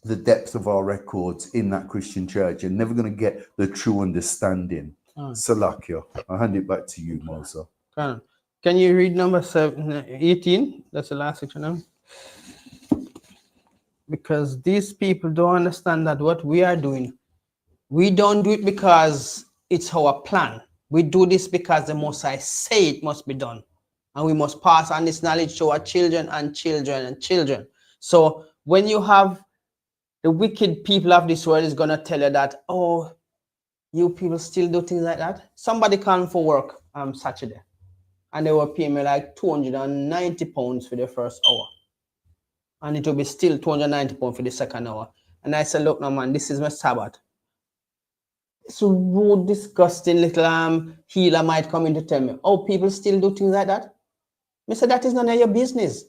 the depth of our records in that Christian church. You're never going to get the true understanding. Salakia, I'll hand it back to you, Mosa. Can you read number 18? That's the last section now. Because these people don't understand that what we are doing, we don't do it because it's our plan. We do this because the Most High say it must be done. And we must pass on this knowledge to our children and children and children. So when you have the wicked people of this world is going to tell you that, oh, you people still do things like that. Somebody came for work Saturday, and they were paying me like £290 for the first hour. And it will be still £290 for the second hour. And I said, look, no, man, this is my Sabbath. This rude, disgusting little healer might come in to tell me, oh, people still do things like that? I said, that is none of your business.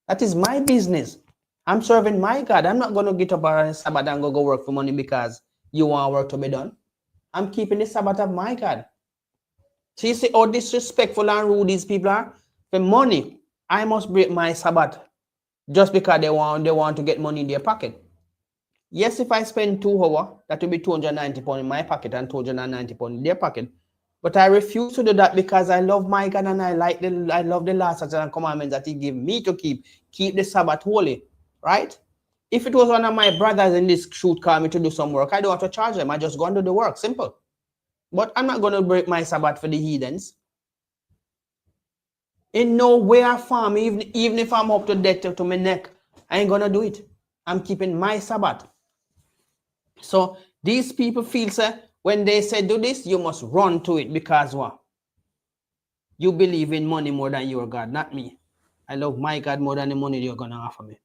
That is my business. I'm serving my God. I'm not going to get up on Sabbath and go work for money because you want work to be done. I'm keeping the Sabbath of my God. So you see how disrespectful and rude these people are? For money, I must break my Sabbath just because they want to get money in their pocket. Yes, if I spend 2 hours, that will be £290 in my pocket and £290 in their pocket. But I refuse to do that because I love my God and I love the laws and commandments that he gave me to keep the Sabbath holy, right? If it was one of my brothers in this shoot call me to do some work, I don't have to charge them. I just go and do the work, simple. But I'm not going to break my Sabbath for the heathens. In no way or form, even if I'm up to death to my neck, I ain't going to do it. I'm keeping my Sabbath. So these people feel, when they say do this, you must run to it because what? You believe in money more than your God, not me. I love my God more than the money you're going to offer me.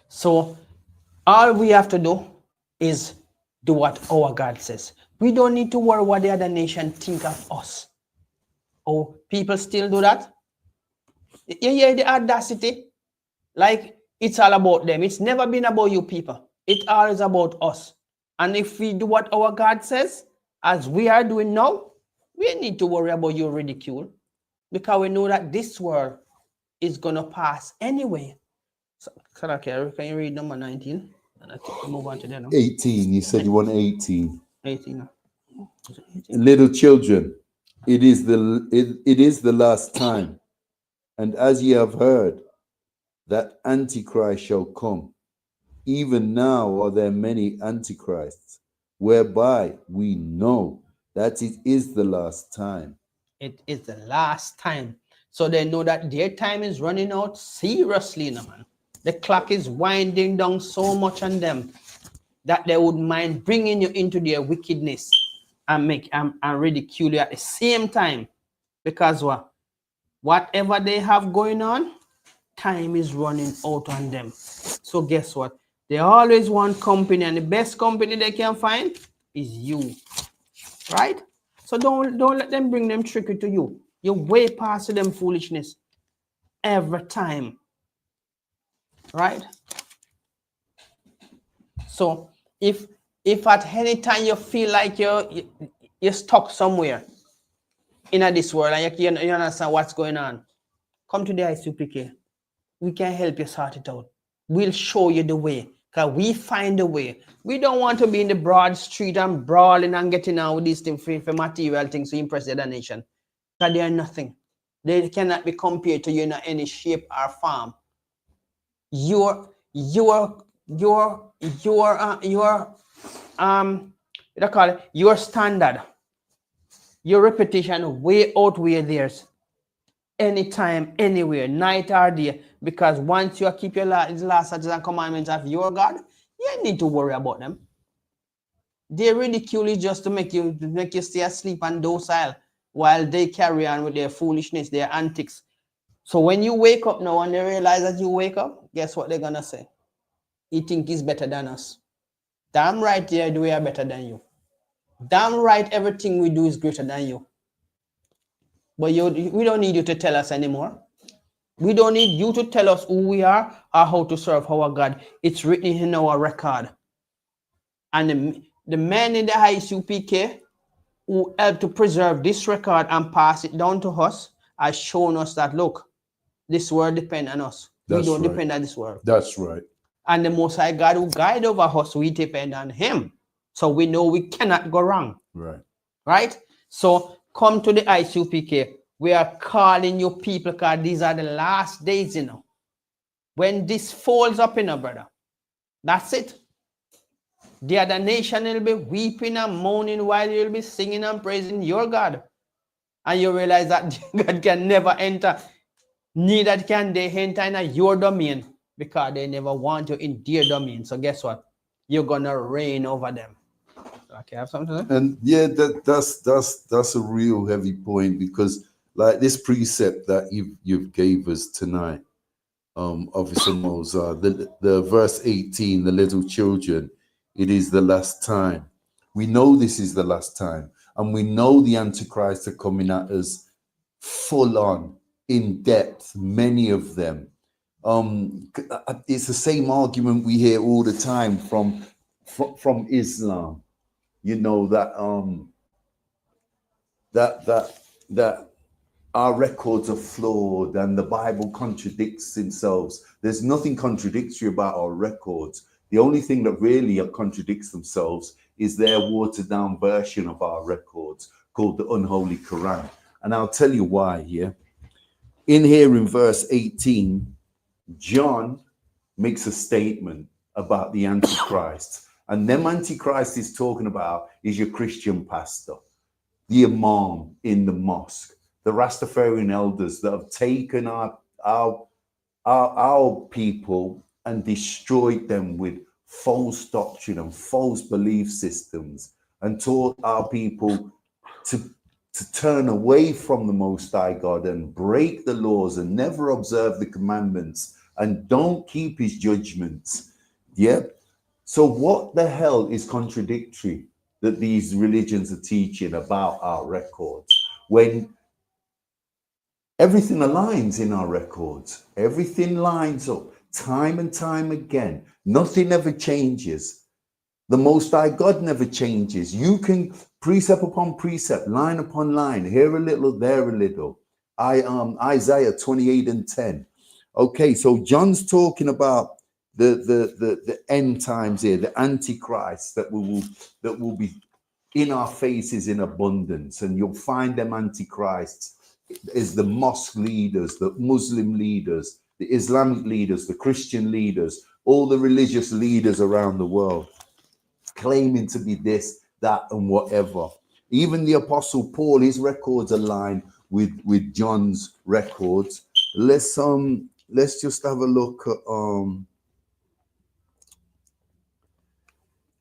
So all we have to do is do what our God says. We don't need to worry what the other nation think of us. Oh, people still do that? You hear the audacity? Like it's all about them. It's never been about you people. It's always about us. And if we do what our God says, as we are doing now, we need to worry about your ridicule because we know that this world is going to pass anyway. So, can you read number 19? And I move on to that now. 18. You said you want 18. 18. Little children, it is the last time. And as ye have heard, that Antichrist shall come. Even now are there many Antichrists, whereby we know that it is the last time. It is the last time. So they know that their time is running out seriously now, man. The clock is winding down so much on them that they would mind bringing you into their wickedness and ridicule you at the same time. Because whatever they have going on, time is running out on them. So guess what? They always want company, and the best company they can find is you, right? So don't let them bring them tricky to you. You're way past them foolishness every time, right? So if If at any time you feel like you're stuck somewhere in this world and you understand what's going on, come to the ISUPK. We can help you sort it out. We'll show you the way, because we find the way. We don't want to be in the broad street and brawling and getting out with these things for material things to impress the other nation. Because they are nothing. They cannot be compared to you in any shape or form. Your standard, your reputation way outweigh theirs. Anytime, anywhere, night or day, because once you keep your last statutes and commandments of your God, you don't need to worry about them. They ridicule you just to make you stay asleep and docile while they carry on with their foolishness, their antics. So when you wake up now and they realize that you wake up, guess what they're gonna say? He think he's better than us. Damn right, yeah, we are better than you. Damn right, everything we do is greater than you. But we don't need you to tell us anymore. We don't need you to tell us who we are or how to serve our God. It's written in our record. And the men in the ISUPK who helped to preserve this record and pass it down to us has shown us that, look, this world depends on us. We don't depend on this world. That's right. And the Most High God who guide over us, we depend on him. So we know we cannot go wrong. Right. Right? So come to the ISUPK. We are calling you people because these are the last days, you know. When this folds up, you know, brother, that's it. The other nation will be weeping and moaning while you'll be singing and praising your God. And you realize that God can never enter, neither can they enter in your domain because they never want you in their domain. So guess what? You're going to reign over them. Okay, have something to say? And yeah, that's a real heavy point, because like this precept that you've gave us tonight, Officer Mozart, the verse 18, the little children, it is the last time. We know this is the last time, and we know the Antichrist are coming at us full on, in depth, many of them. It's the same argument we hear all the time from Islam. You know that our records are flawed and the Bible contradicts themselves. There's nothing contradictory about our records. The only thing that really contradicts themselves is their watered down version of our records called the Unholy Quran. And I'll tell you why here. In here in verse 18, John makes a statement about the Antichrist. And them Antichrist is talking about is your Christian pastor, the imam in the mosque, the Rastafarian elders that have taken our people and destroyed them with false doctrine and false belief systems, and taught our people to turn away from the Most High God and break the laws and never observe the commandments and don't keep his judgments. Yeah. So what the hell is contradictory that these religions are teaching about our records when everything aligns in our records? Everything lines up time and time again. Nothing ever changes. The Most High God never changes. You can precept upon precept, line upon line, here a little, there a little. Isaiah 28:10. Okay, so John's talking about the end times here, the Antichrist that will be in our faces in abundance, and you'll find them Antichrists is the mosque leaders, the Muslim leaders, the Islamic leaders, the Christian leaders, all the religious leaders around the world, claiming to be this, that, and whatever. Even the Apostle Paul, his records align with John's records. Let's just have a look at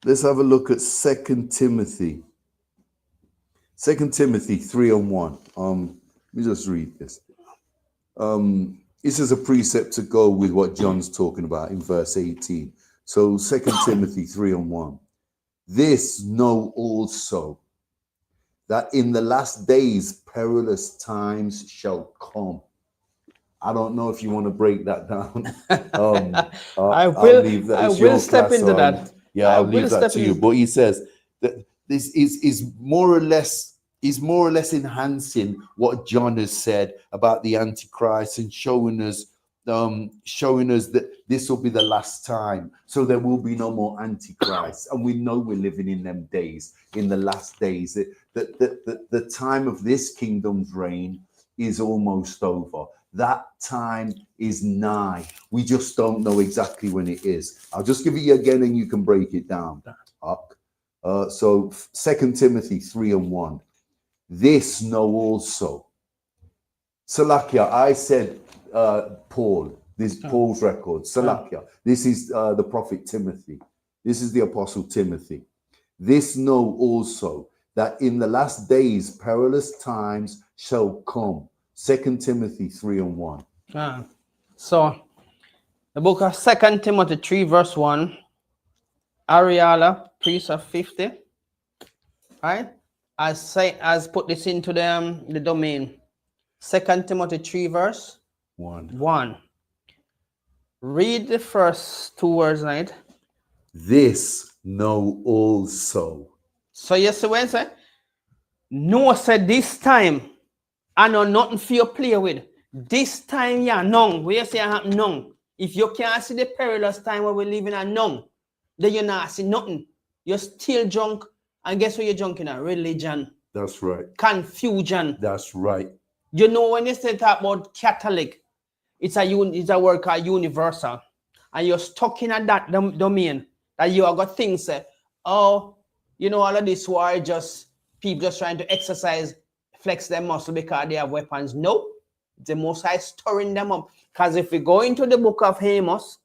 let's have a look at 2 Timothy. 2 Timothy 3:1. Let me just read this. This is a precept to go with what John's talking about in verse 18. So 2 Timothy 3:1. This know also, that in the last days perilous times shall come. I don't know if you want to break that down. I will step into that. Yeah, I'll leave that to you. But he says that this is more or less enhancing what John has said about the Antichrist and showing us that this will be the last time. So there will be no more Antichrist. And we know we're living in them days, in the last days. The time of this kingdom's reign is almost over. That time is nigh. We just don't know exactly when it is. I'll just give it you again and you can break it down. So 2 Timothy 3:1. This know also. Salakia, I said Paul, this Paul's record. Salakia, this is the prophet Timothy. This is the apostle Timothy. This know also that in the last days perilous times shall come. 2 Timothy 3:1. So the book of 2 Timothy 3 verse 1, Ariala, priest of 50, right? As put this into the domain. 2 Timothy 3 verse 1. Read the first two words, right? This know also. So you see when say, no said this time, I know nothing for you play with. This time, yeah, none. Where you say I have none. If you can't see the perilous time where we live in a none, then you not see nothing. You're still drunk, and guess what you're drunk in? A religion. That's right. Confusion. That's right. You know when you say talk about Catholic, it's a word called universal, and you're stuck in that domain that you have got things say, oh, you know, all of this war just people just trying to exercise, flex their muscle because they have weapons. No, the Most High stirring them up. Because if we go into the book of Amos,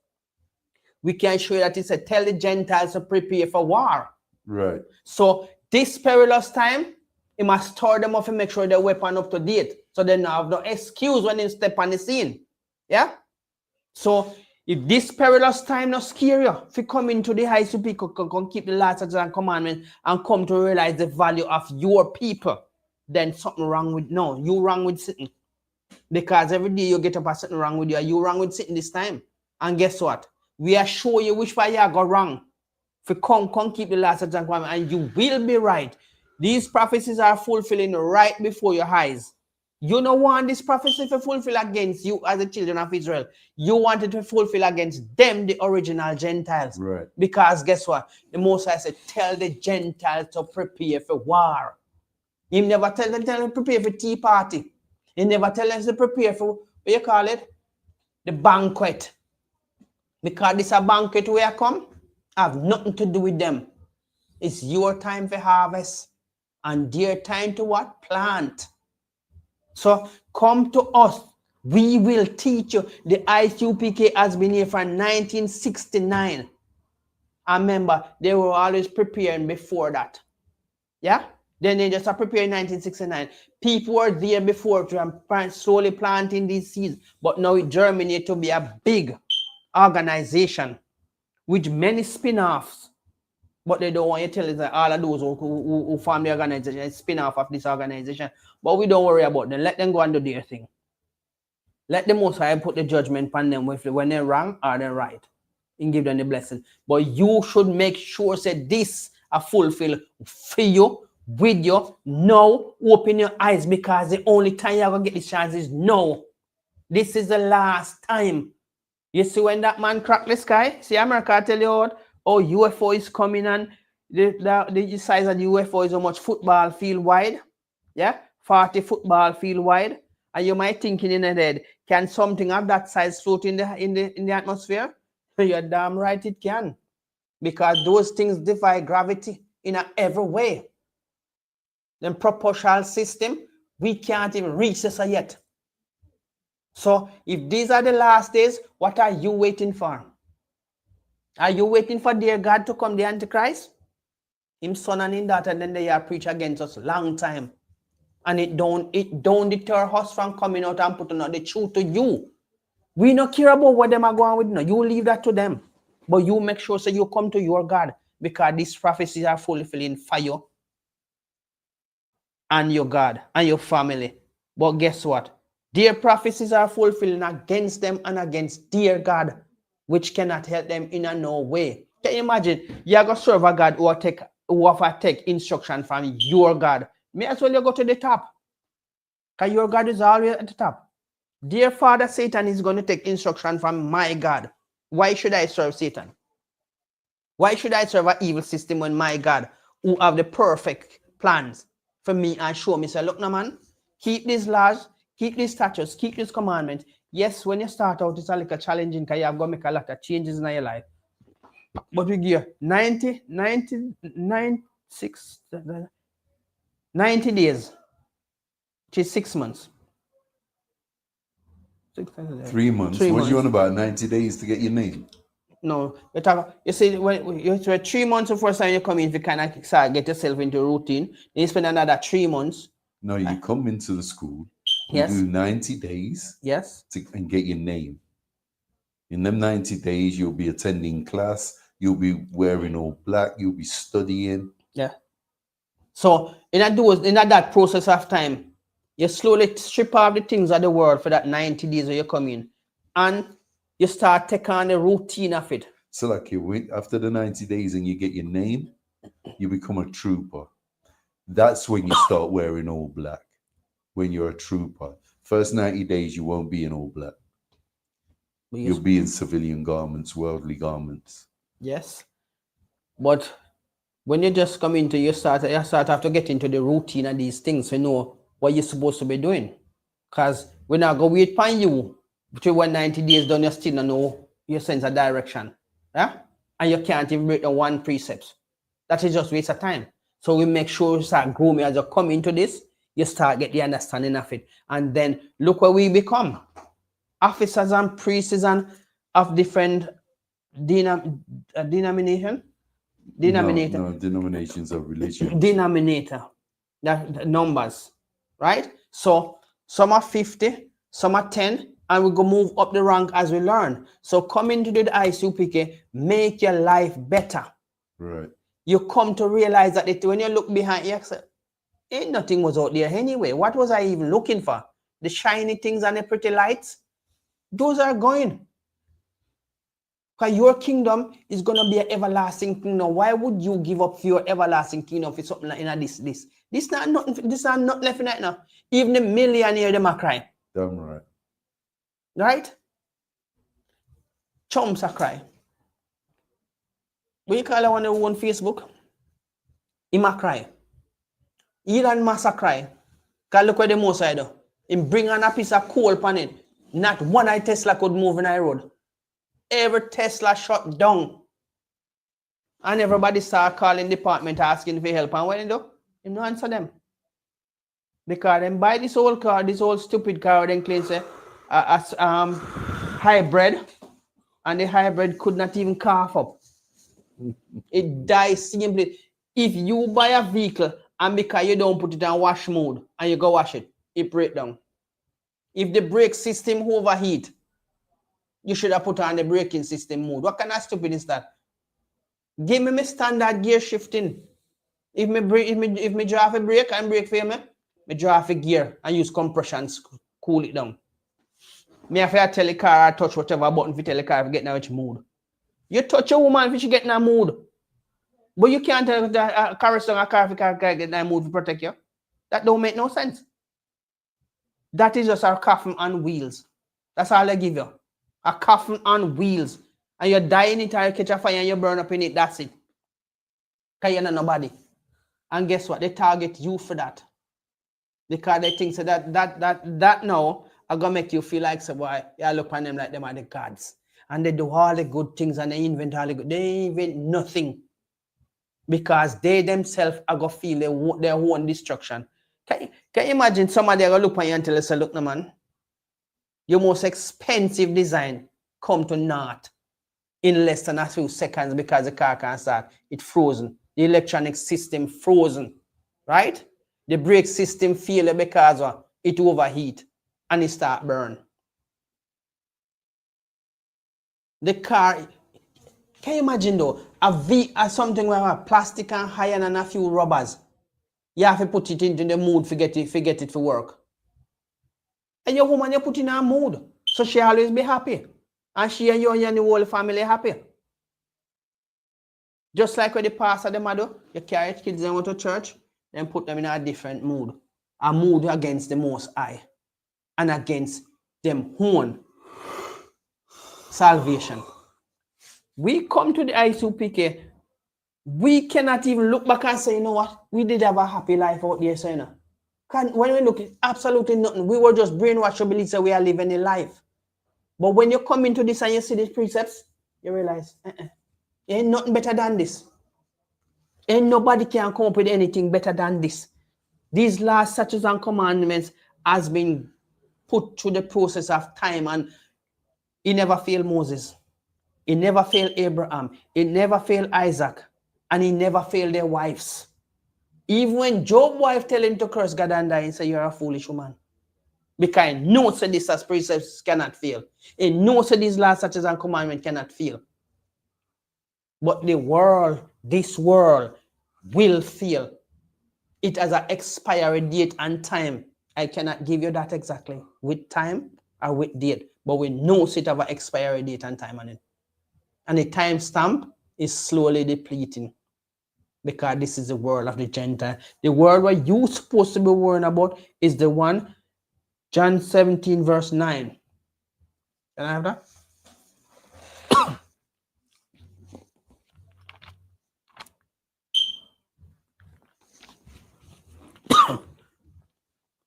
we can show that it said, tell the Gentiles to prepare for war. Right. So this perilous time, he must store them up and make sure their weapon up to date. So they don't have no excuse when they step on the scene. Yeah? So if this perilous time not scare you, if you come into the ISUPK, can keep the laws and commandments and come to realize the value of your people, then something wrong with you wrong with sitting. Because every day you get up and something wrong with you, you wrong with sitting this time. And guess what? We are show you which way you got wrong. If you come keep the laws and commandments, and you will be right. These prophecies are fulfilling right before your eyes. You don't want this prophecy to fulfill against you as the children of Israel. You want it to fulfill against them, the original Gentiles. Right. Because guess what? The Most High said, tell the Gentiles to prepare for war. He never tell them to prepare for tea party. He never tell them to prepare for, what you call it? The banquet. Because this is a banquet where I come, I have nothing to do with them. It's your time for harvest and their time to what? Plant. So come to us. We will teach you. The ISUPK has been here from 1969. I remember they were always preparing before that. Yeah? Then they just are preparing 1969. People were there before slowly planting these seeds. But now it germinated to be a big organization with many spin-offs. But they don't want you to tell us that all of those who form the organization is spin-off of this organization. But we don't worry about them. Let them go and do their thing. Let the Most High put the judgment on them when they're wrong or they're right. And give them the blessing. But you should make sure that this are fulfilled for you, with you. Now, open your eyes, because the only time you're going to get this chance is now. This is the last time. You see when that man cracked the sky? See America tell you what? Oh, UFO is coming, and the size of the UFO is how much football field wide. Yeah, 40 football field wide. And you might thinking in your head, can something of that size float in the atmosphere? You're damn right it can. Because those things defy gravity in every way. The proportional system, we can't even reach this yet. So if these are the last days, what are you waiting for? Are you waiting for their God to come, the Antichrist? Him son and him daughter, and then they are preach against us long time. And it don't deter us from coming out and putting out the truth to you. We don't care about what them are going with. No, you leave that to them. But you make sure so you come to your God, because these prophecies are fulfilling for you and your God and your family. But guess what? Their prophecies are fulfilling against them and against their God, which cannot help them in no way. Can you imagine? You're going to serve a God who will take instruction from your God. May as well you go to the top. Because your God is always at the top. Dear Father, Satan is going to take instruction from my God. Why should I serve Satan? Why should I serve an evil system when my God, who have the perfect plans for me and show me, say, look, no man, keep these laws, keep these statutes, keep these commandments. Yes, when you start out, it's a little challenging because you have got to make a lot of changes in your life. But we give 90 days, which is 6 months. 3 months. What do you want about 90 days to get your name? No, you see, when you 3 months the first time you come in, if you kind of start get yourself into a routine, then you spend another 3 months. No, you come into the school, you yes, do 90 days, yes, and get your name. In them 90 days, you'll be attending class, you'll be wearing all black, you'll be studying. Yeah. So in that process of time, you slowly strip off the things of the world for that 90 days when you come in, and you start taking on the routine of it. So like you wait after the 90 days and you get your name, you become a trooper. That's when you start wearing all black. When you're a trooper. First 90 days, you won't be in all black. You'll be in civilian garments, worldly garments. Yes. But when you just come into, you start have to get into the routine of these things to know what you're supposed to be doing. Because we're not going to wait for you between 190 days done, you still don't know your sense of direction. Yeah? And you can't even break the one precept. That is just waste of time. So we make sure you start growing as you come into this, you start get the understanding of it. And then look where we become. Officers and priests and of different denomination. No, denominations of religion. Denominator, the numbers, right? So some are 50, some are 10, and we go move up the rank as we learn. So coming to the ISUPK, make your life better. Right. You come to realize that when you look behind you, ain't nothing was out there anyway. What was I even looking for? The shiny things and the pretty lights, those are going. Because your kingdom is going to be an everlasting kingdom. Why would you give up your everlasting kingdom for something like this? This not nothing. This not not left right now. Even the millionaire them are crying. Damn right. Right? Chumps are crying. What you call the one who on Facebook? He might cry. Elon Musk cry. Because look where the most I do. Him bring on a piece of coal upon it. Not one Tesla could move in the road. Every Tesla shut down. And everybody start calling department asking for help. And when they do, you don't answer them. Because them buy this old car, this old stupid car, then claim say hybrid. And the hybrid could not even cough up. It dies simply. If you buy a vehicle and because you don't put it on wash mode and you go wash it, it breaks down. If the brake system overheat, you should have put on the braking system mode. What kind of stupid is that? Give me my standard gear shifting. If me drive a brake and brake for me, me drive a gear and use compression to cool it down. Me have to tell the car or touch whatever button to tell the car to get in which mood. You touch a woman if she get in a mood. But you can't tell the car is a car if get in a mood to protect you. That don't make no sense. That is just a coffin on wheels. That's all they give you. A coffin on wheels. And you die in it or you catch a fire and you burn up in it. That's it. Because you're not nobody. And guess what? They target you for that. Because they think so that now are going to make you feel like, so boy, you look on them like them are the gods. And they do all the good things and they invent all the good. They invent nothing. Because they themselves are going to feel their own destruction. Can you imagine somebody are going to look on you and tell you, say, look, no man, your most expensive design come to naught in less than a few seconds because the car can't start. It's frozen. The electronic system frozen, right? The brake system fail because it overheat and it start burn. The car, can you imagine though, something with a plastic and iron and a few rubbers. You have to put it into the mood, forget it for work. And your woman, you put in her mood. So she always be happy. And she and you and the whole family happy. Just like when the pastor them do, you carry kids them to church, then put them in a different mood. A mood against the Most High and against them own salvation. We come to the ISUPK, we cannot even look back and say, you know what, we did have a happy life out there, so you know. When we look, absolutely nothing. We were just brainwashed to believe that we are living a life. But when you come into this and you see these precepts, you realize, ain't nothing better than this. Ain't nobody can come up with anything better than this. These last statutes and commandments has been put through the process of time, and it never failed Moses. It never failed Abraham. It never failed Isaac. And it never failed their wives. Even when Job's wife tell him to curse God and die, he say, you're a foolish woman. Because he knows that these precepts cannot fail. He knows that these last statutes and commandments cannot fail. But the world, this world, will fail. It has an expiry date and time. I cannot give you that exactly with time or with date. But we know it have an expiry date and time on it. And the time stamp is slowly depleting. Because this is the world of the Gentile. The world where you're supposed to be worrying about is the one, John 17, verse 9. Can I have that?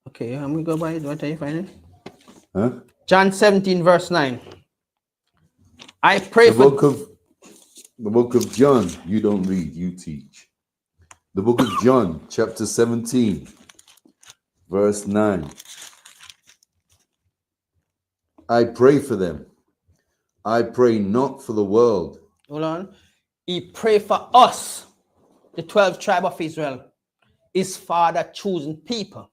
Okay, I'm going to go by it. What are you finding? Huh? John 17, verse 9. I pray the book of John, you don't read, you teach. The book of John, chapter 17, verse 9. I pray for them. I pray not for the world. Hold on. He prayed for us, the 12 tribe of Israel, his father chosen people.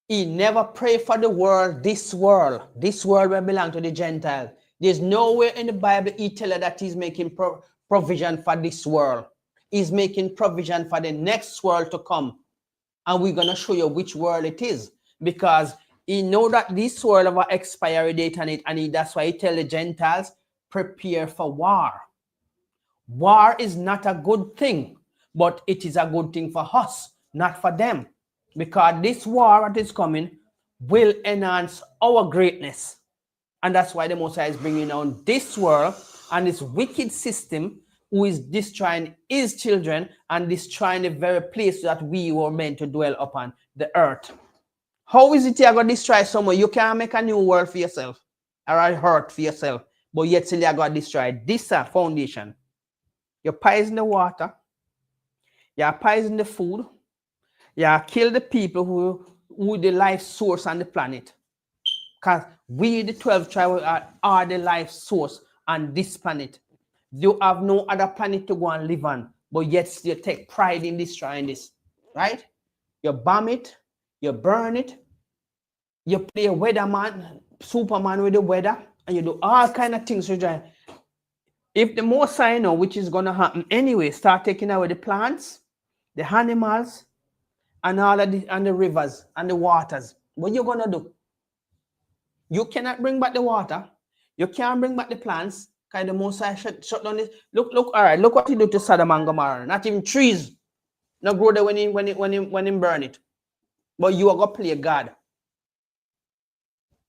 He never prayed for the world, this world will belong to the Gentiles. There's nowhere in the Bible he tells us that he's making provision for this world. He's making provision for the next world to come. And we're going to show you which world it is. Because he know that this world have an expiry date on it. And that's why he tells the Gentiles, prepare for war. War is not a good thing. But it is a good thing for us, not for them. Because this war that is coming will enhance our greatness. And that's why the Most High is bringing down this world and this wicked system who is destroying his children and destroying the very place that we were meant to dwell upon, the earth. How is it you're going to destroy someone? You can't make a new world for yourself or a earth for yourself, but yet still you're going to destroy this foundation. You poison the water, you poison the food, you kill the people who the life source on the planet. Because we, the 12 tribes, are the life source on this planet. You have no other planet to go and live on, but yet you take pride in destroying this, right? You bomb it, you burn it, you play a weatherman, Superman with the weather, and you do all kind of things to try. If the Most High know which is going to happen anyway, start taking away the plants, the animals, and all of the and the rivers and the waters, what you gonna do? You cannot bring back the water. You can't bring back the plants. Because the Most High shut down this. Look, all right, look what he did to Sodom and Gomorrah. Not even trees. Not grow there when he burn it. But you are going to play God.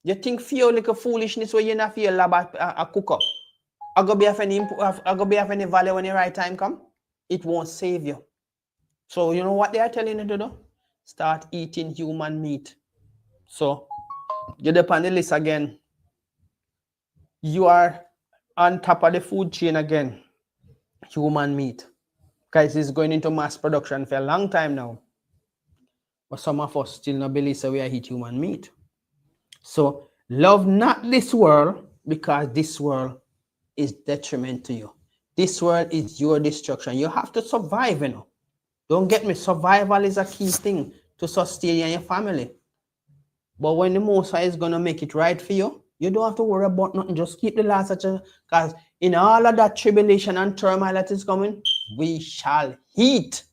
You think fear like a foolishness where you not feel lab a cook up. I go be have any value when the right time come. It won't save you. So you know what they are telling you to do? Start eating human meat. So get up on the list again. You are on top of the food chain again. Human meat. Guys, it's going into mass production for a long time now. But some of us still not believe that we are eat human meat. So love not this world, because this world is detriment to you. This world is your destruction. You have to survive, you know. Don't get me. Survival is a key thing to sustain you and your family. But when the Most High is going to make it right for you, you don't have to worry about nothing. Just keep the last because in all of that tribulation and turmoil that is coming, we shall eat.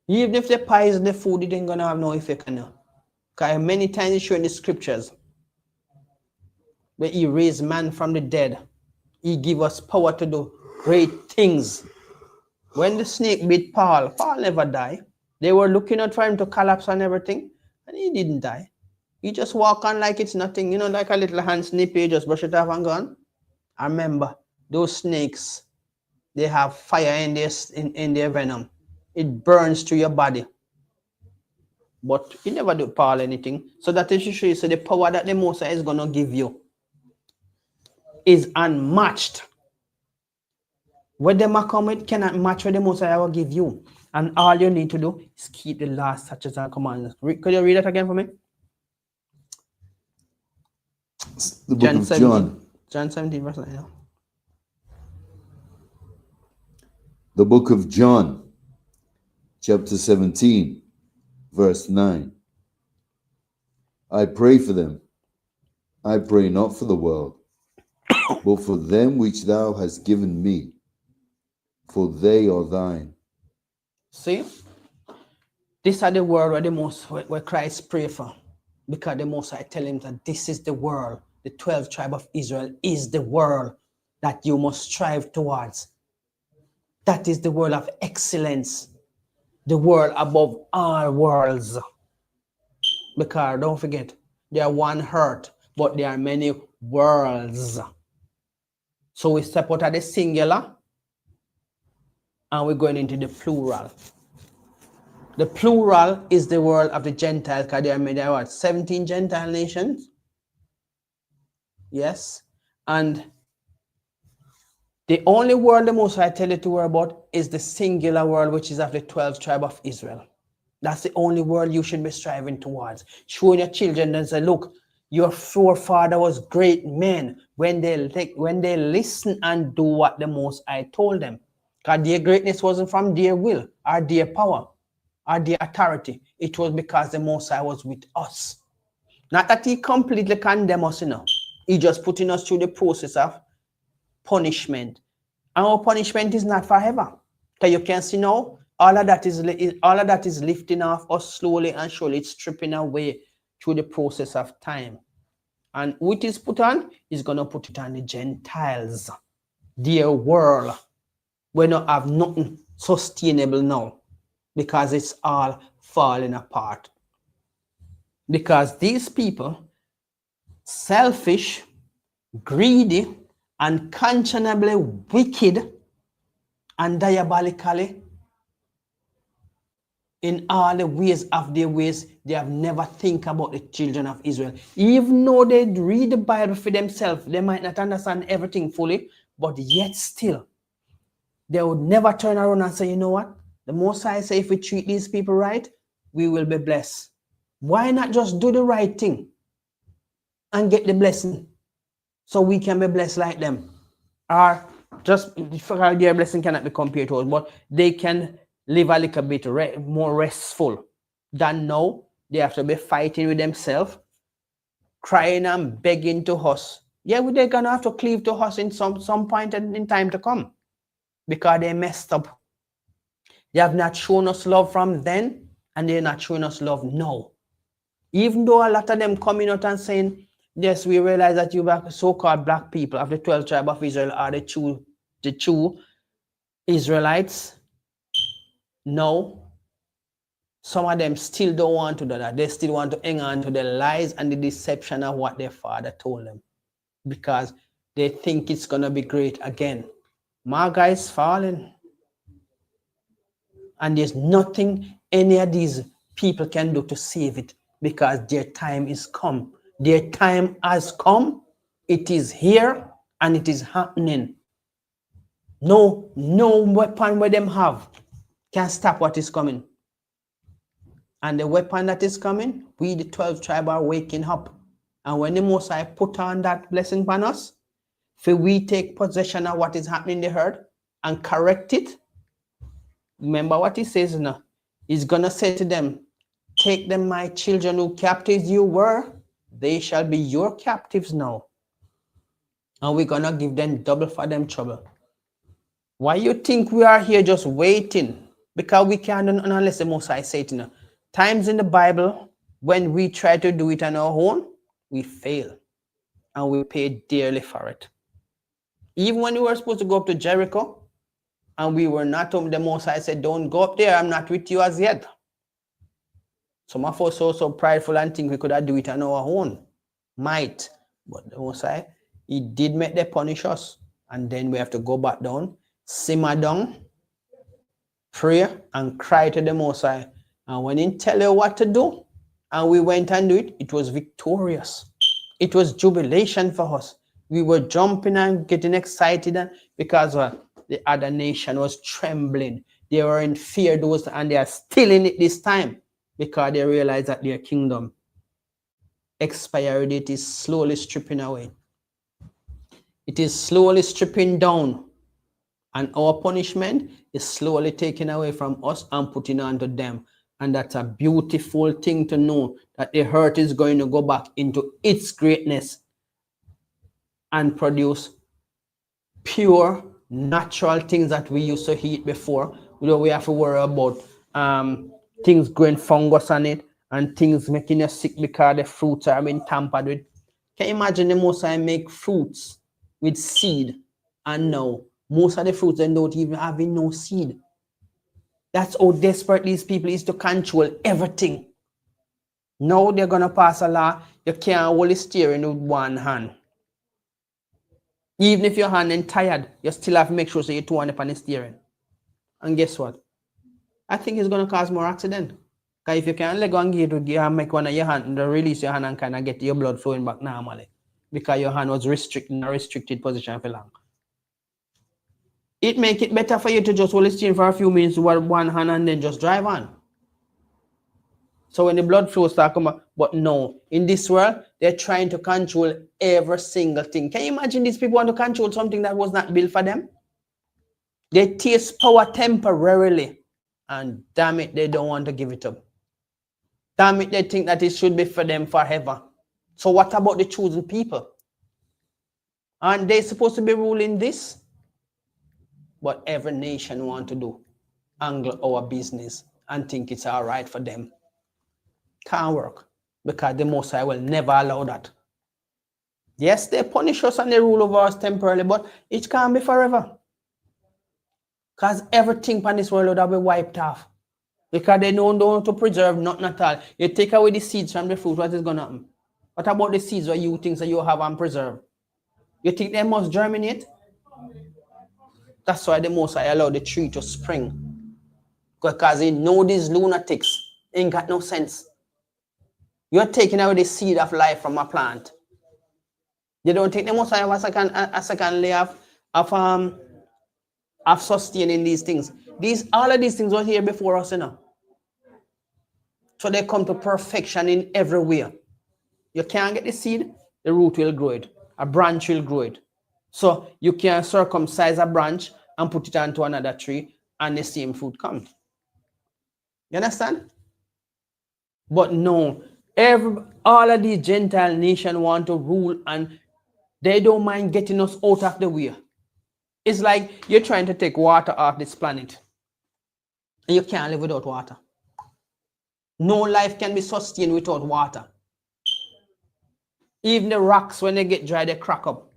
Even if the poison the food, it ain't going to have no effect on you. Because many times it's shown in the scriptures where he raised man from the dead. He give us power to do great things. When the snake bit Paul, Paul never died. They were looking out for him to collapse and everything, and he didn't die. He just walk on like it's nothing, you know, like a little hand snip, you just brush it off and gone. I remember those snakes, they have fire in their venom. It burns through your body. But you never do Paul anything. So that is to show you, so the power that the Most High is gonna give you is unmatched. What the Macomet cannot match what the Most High will give you. And all you need to do is keep the last statutes and commandments. Could you read that again for me? The book of John. John 17, verse 9. The book of John, chapter 17, verse 9. I pray for them. I pray not for the world, but for them which thou hast given me, for they are thine. See? These are the word where Christ pray for. Because the Most High tell him that this is the world. The 12 tribe of Israel is the world that you must strive towards. That is the world of excellence. The world above all worlds. Because don't forget, there are one earth, but there are many worlds. So we step out of the singular and we're going into the plural. The plural is the world of the Gentiles, because there are 17 Gentile nations. Yes. And the only world the Most High tell you to worry about is the singular world, which is of the 12 tribe of Israel. That's the only world you should be striving towards. Showing your children and say, look, your forefather was great men when they listen and do what the Most High told them. Because their greatness wasn't from their will or their power or their authority. It was because the Most High was with us. Not that he completely condemned us, you know. He just putting us through the process of punishment. And our punishment is not forever. Because you can see now, all of that is lifting off us slowly and surely. It's stripping away through the process of time. And who it is put on is going to put it on the Gentiles. Their world. We don't have nothing sustainable now. Because it's all falling apart. Because these people, selfish, greedy, unconscionably wicked, and diabolically, in all the ways of their ways, they have never think about the children of Israel. Even though they read the Bible for themselves, they might not understand everything fully, but yet still, they would never turn around and say, you know what? The Most High say, if we treat these people right, we will be blessed. Why not just do the right thing and get the blessing so we can be blessed like them? Or just, their blessing cannot be compared to us, but they can live a little bit more restful than now. They have to be fighting with themselves, crying and begging to us. Yeah, they're going to have to cleave to us in some point in time to come because they messed up. They have not shown us love from then, and they're not showing us love now. Even though a lot of them coming out and saying, yes, we realize that you so-called black people of the 12 tribe of Israel are the true Israelites. No, some of them still don't want to do that. They still want to hang on to the lies and the deception of what their father told them because they think it's going to be great again. Maga is falling. And there's nothing any of these people can do to save it because their time is come. Their time has come. It is here and it is happening. No weapon where them have can stop what is coming. And the weapon that is coming, we the 12 tribe are waking up. And when the Most High put on that blessing upon us, if we take possession of what is happening in the herd and correct it, remember what he says now. He's going to say to them, take them, my children, who captives you were, they shall be your captives now. And we're going to give them double for them trouble. Why you think we are here just waiting? Because we can't do nothing unless the Most High say it. Times in the Bible, when we try to do it on our own, we fail. And we pay dearly for it. Even when we were supposed to go up to Jericho, and we were not home, the Most High said, don't go up there, I'm not with you as yet. Some of us are so prideful and think we could have do it on our own might. But the Most High, he did make them punish us. And then we have to go back down, simmer down, pray, and cry to the Most High. And when he tell you what to do, and we went and do it, it was victorious. It was jubilation for us. We were jumping and getting excited because the other nation was trembling. They were in fear, those, and they are still in it this time because they realize that their kingdom expiry date is slowly stripping away. It is slowly stripping down, and our punishment is slowly taken away from us and putting onto them. And that's a beautiful thing to know, that the earth is going to go back into its greatness and produce pure, natural things that we used to eat before. We have to worry about things growing fungus on it and things making us sick because the fruits are being tampered with. Can you imagine the Most High make fruits with seed, and now most of the fruits they don't even have no seed? That's how desperate these people is to control everything. Now they're going to pass a law, you can't hold the steering with one hand. Even if your hand is tired, you still have to make sure so you two hand upon the steering. And guess what? I think it's going to cause more accident. Because if you can't let go and give it to make one of your hand, release your hand and kind of get your blood flowing back normally. Because your hand was restricted in a restricted position for long. It make it better for you to just hold the steering for a few minutes with one hand and then just drive on. So when the blood flow starts coming, but no, in this world, they're trying to control every single thing. Can you imagine these people want to control something that was not built for them? They taste power temporarily, and damn it, they don't want to give it up. Damn it, they think that it should be for them forever. So what about the chosen people? Aren't they supposed to be ruling this? But every nation want to do, angle our business and think it's all right for them. Can't work, because the Most High will never allow that. Yes, they punish us and they rule over us temporarily, but it can't be forever. Because everything on this world will be wiped off. Because they don't want to preserve nothing at all. You take away the seeds from the fruit, what is going to happen? What about the seeds that you think that you have and preserve? You think they must germinate? That's why the Most High allowed the tree to spring. Because they know these lunatics ain't got no sense. You're taking away the seed of life from a plant. You don't think the Most High have a second layer of sustaining these things. All of these things were here before us, you know. So they come to perfection in every way. You can't get the seed, the root will grow it. A branch will grow it. So you can circumcise a branch and put it onto another tree and the same fruit comes. You understand? But no, all of these Gentile nations want to rule and they don't mind getting us out of the way. It's like you're trying to take water off this planet. And you can't live without water. No life can be sustained without water. Even the rocks, when they get dry, they crack up.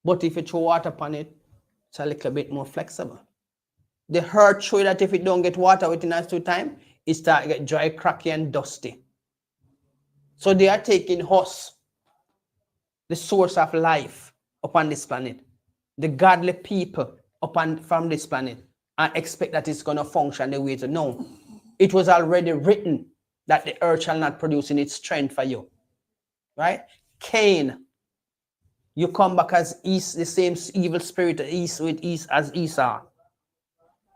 But if you throw water upon it, it's a little bit more flexible. The earth show that if it don't get water within a certain time, it starts to get dry, cracky, and dusty. So they are taking us, the source of life upon this planet, the godly people from this planet, and expect that it's going to function the way to know. It was already written that the earth shall not produce in its strength for you. Right? Cain, you come back as the same evil spirit as Esau,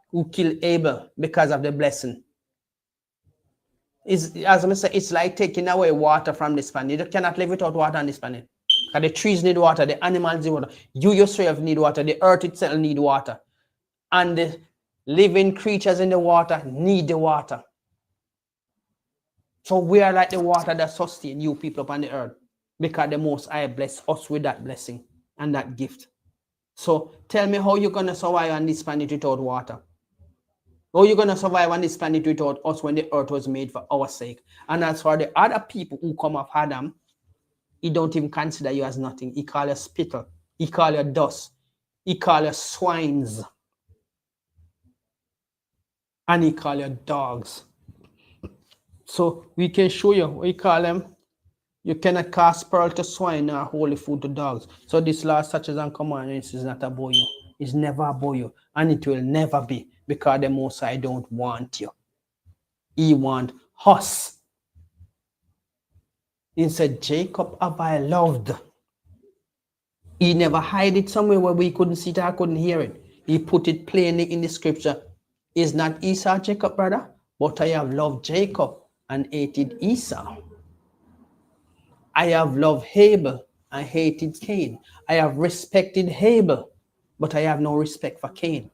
who killed Abel because of the blessing. As I say, it's like taking away water from this planet. You cannot live without water on this planet. Because the trees need water, the animals need water, you yourself need water, the earth itself need water. And the living creatures in the water need the water. So we are like the water that sustains you people upon the earth, because the Most High bless us with that blessing and that gift. So tell me how you're going to survive on this planet without water. How you're going to survive on this planet without us when the earth was made for our sake. And as for the other people who come off Adam, he don't even consider you as nothing. He calls you spittle. He call you dust. He call you swines. And he call you dogs. So we can show you what he call them. You cannot cast pearl to swine or holy food to dogs. So this law, statutes, and commandments is not about you. It's never about you. And it will never be, because the Most High don't want you. He want us. He said, Jacob have I loved. He never hide it somewhere where we couldn't see it or couldn't hear it. He put it plainly in the scripture. Is not Esau Jacob, brother? But I have loved Jacob and hated Esau. I have loved Abel and hated Cain. I have respected Abel, but I have no respect for Cain.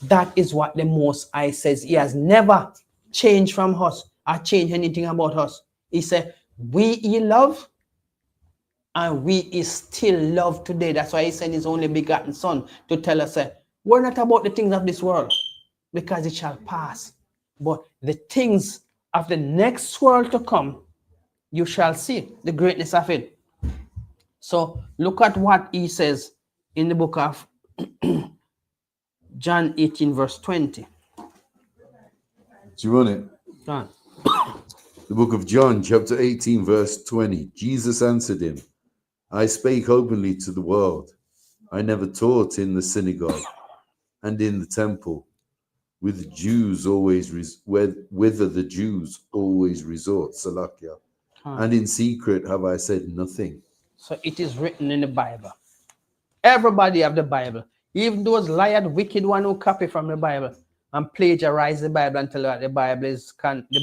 That is what the Most High says. He has never changed from us or changed anything about us. He said, we he love, and we is still love today. That's why he sent his only begotten son to tell us that we're not about the things of this world, because it shall pass. But the things of the next world to come, you shall see the greatness of it. So look at what he says in the book of John 18 verse 20. Do you want it? John. The book of John, chapter 18, verse 20. Jesus answered him, I spake openly to the world. I never taught in the synagogue and in the temple, with Jews always whither the Jews always resort, Salakia. And in secret have I said nothing. So it is written in the Bible. Everybody have the Bible. Even those liar, wicked one who copy from the Bible and plagiarize the Bible and tell you that the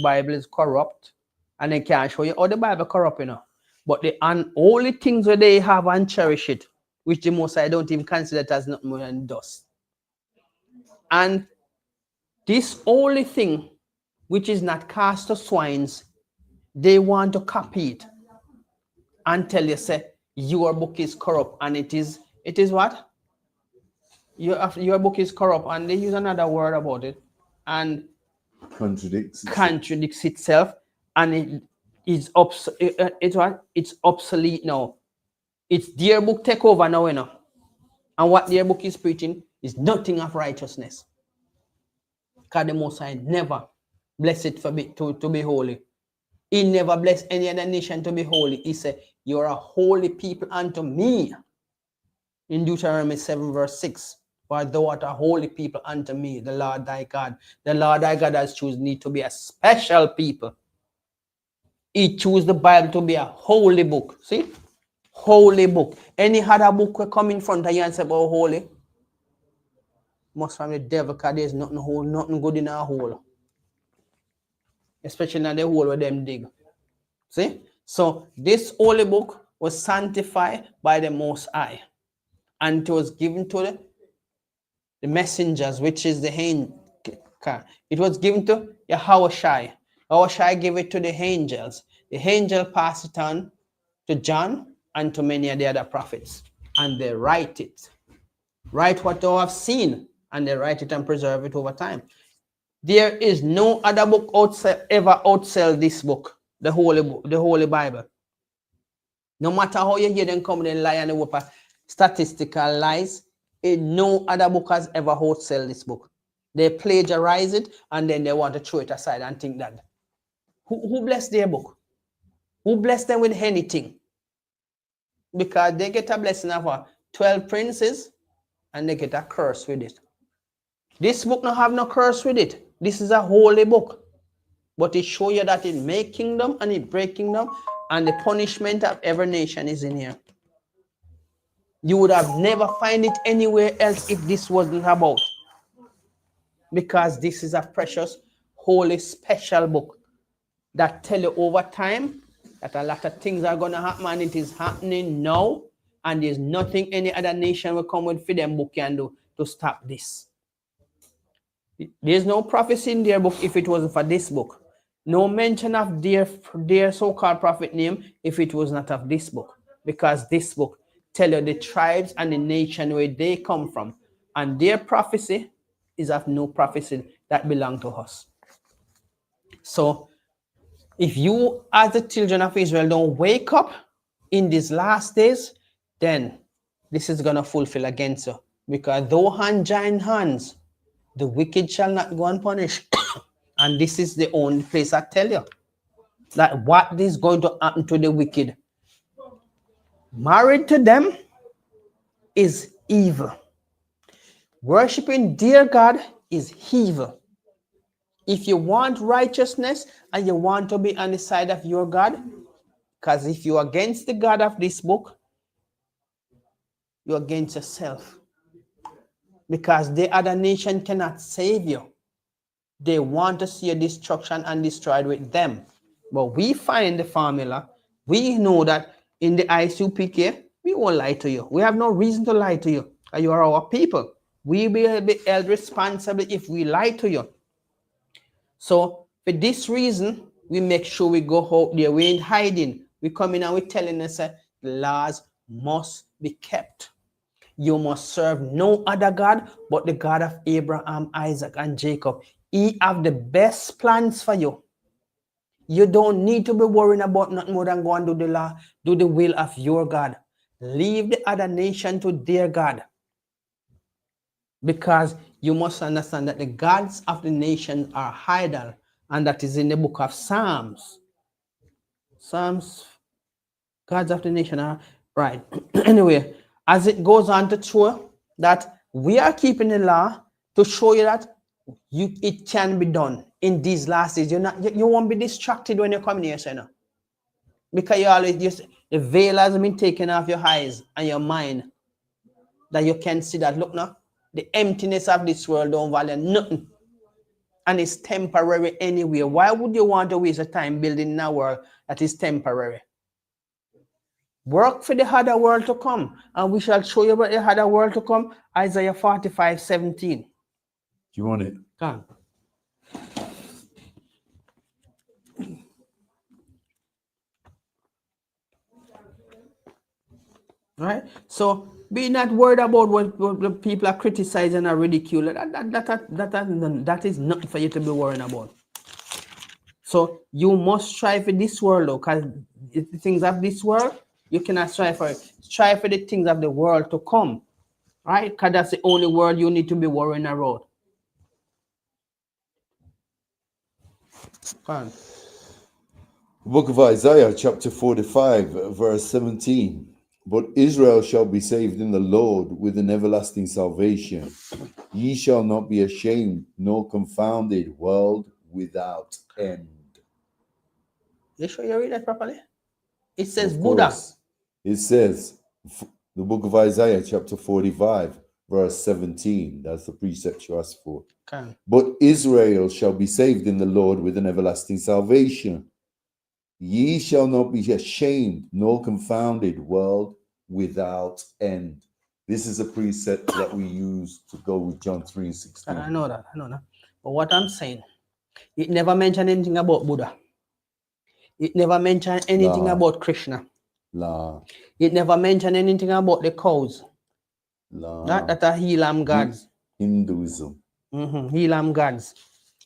Bible is corrupt, and they can't show you how the Bible corrupt, you know. But the only things where they have and cherish it, which the Most I don't even consider it as nothing more than dust. And this only thing which is not cast to swines, they want to copy it and tell you, say, your book is corrupt, and it is what? Your book is corrupt, and they use another word about it, and Contradicts itself, and it is it's obsolete now. It's their book take over now, you know. And what their book is preaching is nothing of righteousness. Because the Most High never bless it to be holy. He never blessed any other nation to be holy. He said, you are a holy people unto me. In Deuteronomy 7 verse 6. For thou art a holy people unto me, the Lord thy God. The Lord thy God has chosen thee to be a special people. He chose the Bible to be a holy book. See? Holy book. Any other book will come in front of you and say about holy. Most from the devil, because there's nothing good in our hole. Especially in the hole where them dig. See? So this holy book was sanctified by the Most High. And it was given to the messengers, which is the angel. It was given to Yahushai. Yahushai gave it to the angels. The angel passed it on to John and to many of the other prophets. And they write it. Write what they have seen. And they write it and preserve it over time. There is no other book ever outsell this book, the Holy Bible. No matter how you hear them come and lie and whoop statistical lies, no other book has ever outsell this book. They plagiarize it and then they want to throw it aside and think that. Who blessed their book? Who blessed them with anything? Because they get a blessing of 12 princes and they get a curse with it. This book don't have no curse with it. This is a holy book. But it shows you that it make kingdom and it break kingdom, and the punishment of every nation is in here. You would have never find it anywhere else if this wasn't about. Because this is a precious, holy, special book that tell you over time that a lot of things are going to happen, and it is happening now, and there's nothing any other nation will come with for them book can do to stop this. There's no prophecy in their book if it wasn't for this book. No mention of their so-called prophet name if it was not of this book. Because this book tell you the tribes and the nation where they come from. And their prophecy is of no prophecy that belong to us. So, if you as the children of Israel don't wake up in these last days, then this is going to fulfill against you. Because though hand join hands, the wicked shall not go unpunished. And this is the only place I tell you that what is going to happen to the wicked. Married to them is evil. Worshipping dear God is evil. If you want righteousness and you want to be on the side of your God, because if you're against the God of this book, you're against yourself. Because the other nation cannot save you. They want to see your destruction and destroyed with them. But we find the formula. We know that in the ISUPK, we won't lie to you. We have no reason to lie to you. You are our people. We will be held responsible if we lie to you. So for this reason, we make sure we go out there. We ain't hiding. We come in and we're telling us that the laws must be kept. You must serve no other God but the God of Abraham, Isaac, and Jacob. He have the best plans for you. You don't need to be worrying about nothing more than go and do the law, do the will of your God. Leave the other nation to their God. Because you must understand that the gods of the nation are idol, and that is in the book of Psalms. Psalms, gods of the nation are right. Anyway, as it goes on to show that we are keeping the law to show you that it can be done in these last days. You won't be distracted when you come in here, so no. Because you always just the veil has been taken off your eyes and your mind, that you can see that look now, the emptiness of this world don't value nothing. And it's temporary anyway. Why would you want to waste your time building a world that is temporary? Work for the other world to come, and we shall show you about the other world to come. Isaiah 45:17. Do you want it? Come. Right? So be not worried about what the people are criticizing or ridiculing. That is nothing for you to be worrying about. So you must strive for this world, though, because the things of this world, you cannot strive for it. Strive for the things of the world to come. Right? Because that's the only world you need to be worrying about. Come on. Book of Isaiah, chapter 45, verse 17. But Israel shall be saved in the Lord with an everlasting salvation. Ye shall not be ashamed, nor confounded, world without end. You sure you read that properly? It says Of Buddha. course. It says, the book of Isaiah, chapter 45, verse 17. That's the precept you asked for. Okay. But Israel shall be saved in the Lord with an everlasting salvation. Ye shall not be ashamed, nor confounded, world without end. This is a precept that we use to go with John 3:16. I know that. But what I'm saying, it never mentioned anything about Buddha. It never mentioned anything about Krishna. It never mentioned anything about the cows. That are Helam gods. Hinduism. Helam gods.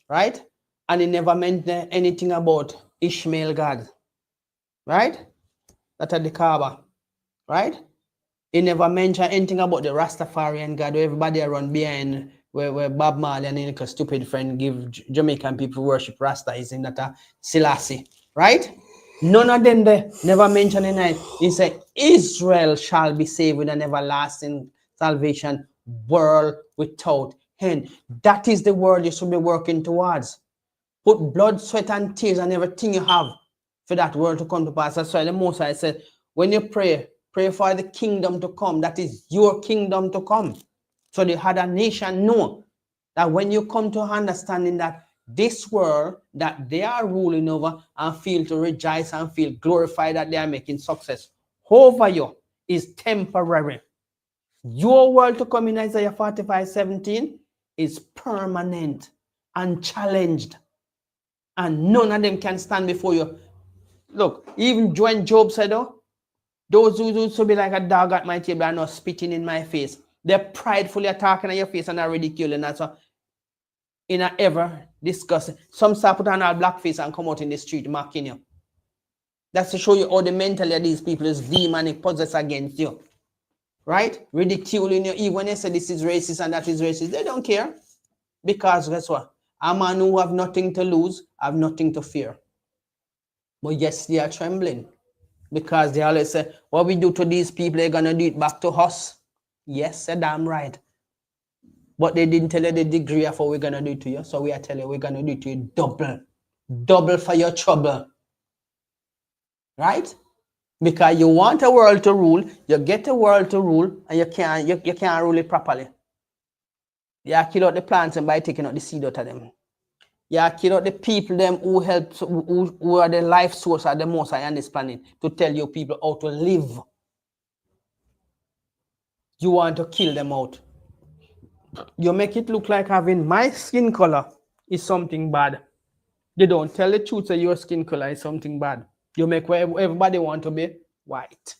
Right? And it never mentioned anything about Ishmael gods. Right? That are the Kaaba. Right? It never mentioned anything about the Rastafarian God where everybody run behind where Bob Marley and his stupid friend give Jamaican people worship Rasta is in that Selassie. Right? None of them there never mentioned it. He said, Israel shall be saved with an everlasting salvation, world without end. That is the world you should be working towards. Put blood, sweat, and tears and everything you have for that world to come to pass. That's why the Most High said, when you pray for the kingdom to come. That is your kingdom to come. So the other nation know that when you come to understanding that this world that they are ruling over and feel to rejoice and feel glorified that they are making success over you is temporary. Your world to come in Isaiah 45:17 is permanent and challenged. And none of them can stand before you. Look, even when Job said, oh, those who used to be like a dog at my table are not spitting in my face. They're pridefully attacking at your face and are ridiculing. That's so in a ever discussing. Some start put on a black face and come out in the street mocking you. That's to show you how the mentality of these people is demonic possessed against you. right? Ridiculing you even when they say this is racist and that is racist. They don't care. Because guess what? A man who have nothing to lose, have nothing to fear. But yes, they are trembling. Because they always say, what we do to these people, they're going to do it back to us. Yes, they're damn right. But they didn't tell you the degree of what we're going to do to you. So we are telling you we're going to do it to you double. Double for your trouble. Right? Because you want a world to rule, you get a world to rule, and you can't rule it properly. You kill out the plants and by taking out the seed out of them. You kill out the people them who help, who are the life source of the Most High on this planet to tell you people how to live. You want to kill them out. You make it look like having my skin color is something bad. They don't tell the truth that your skin color is something bad. You make everybody want to be white.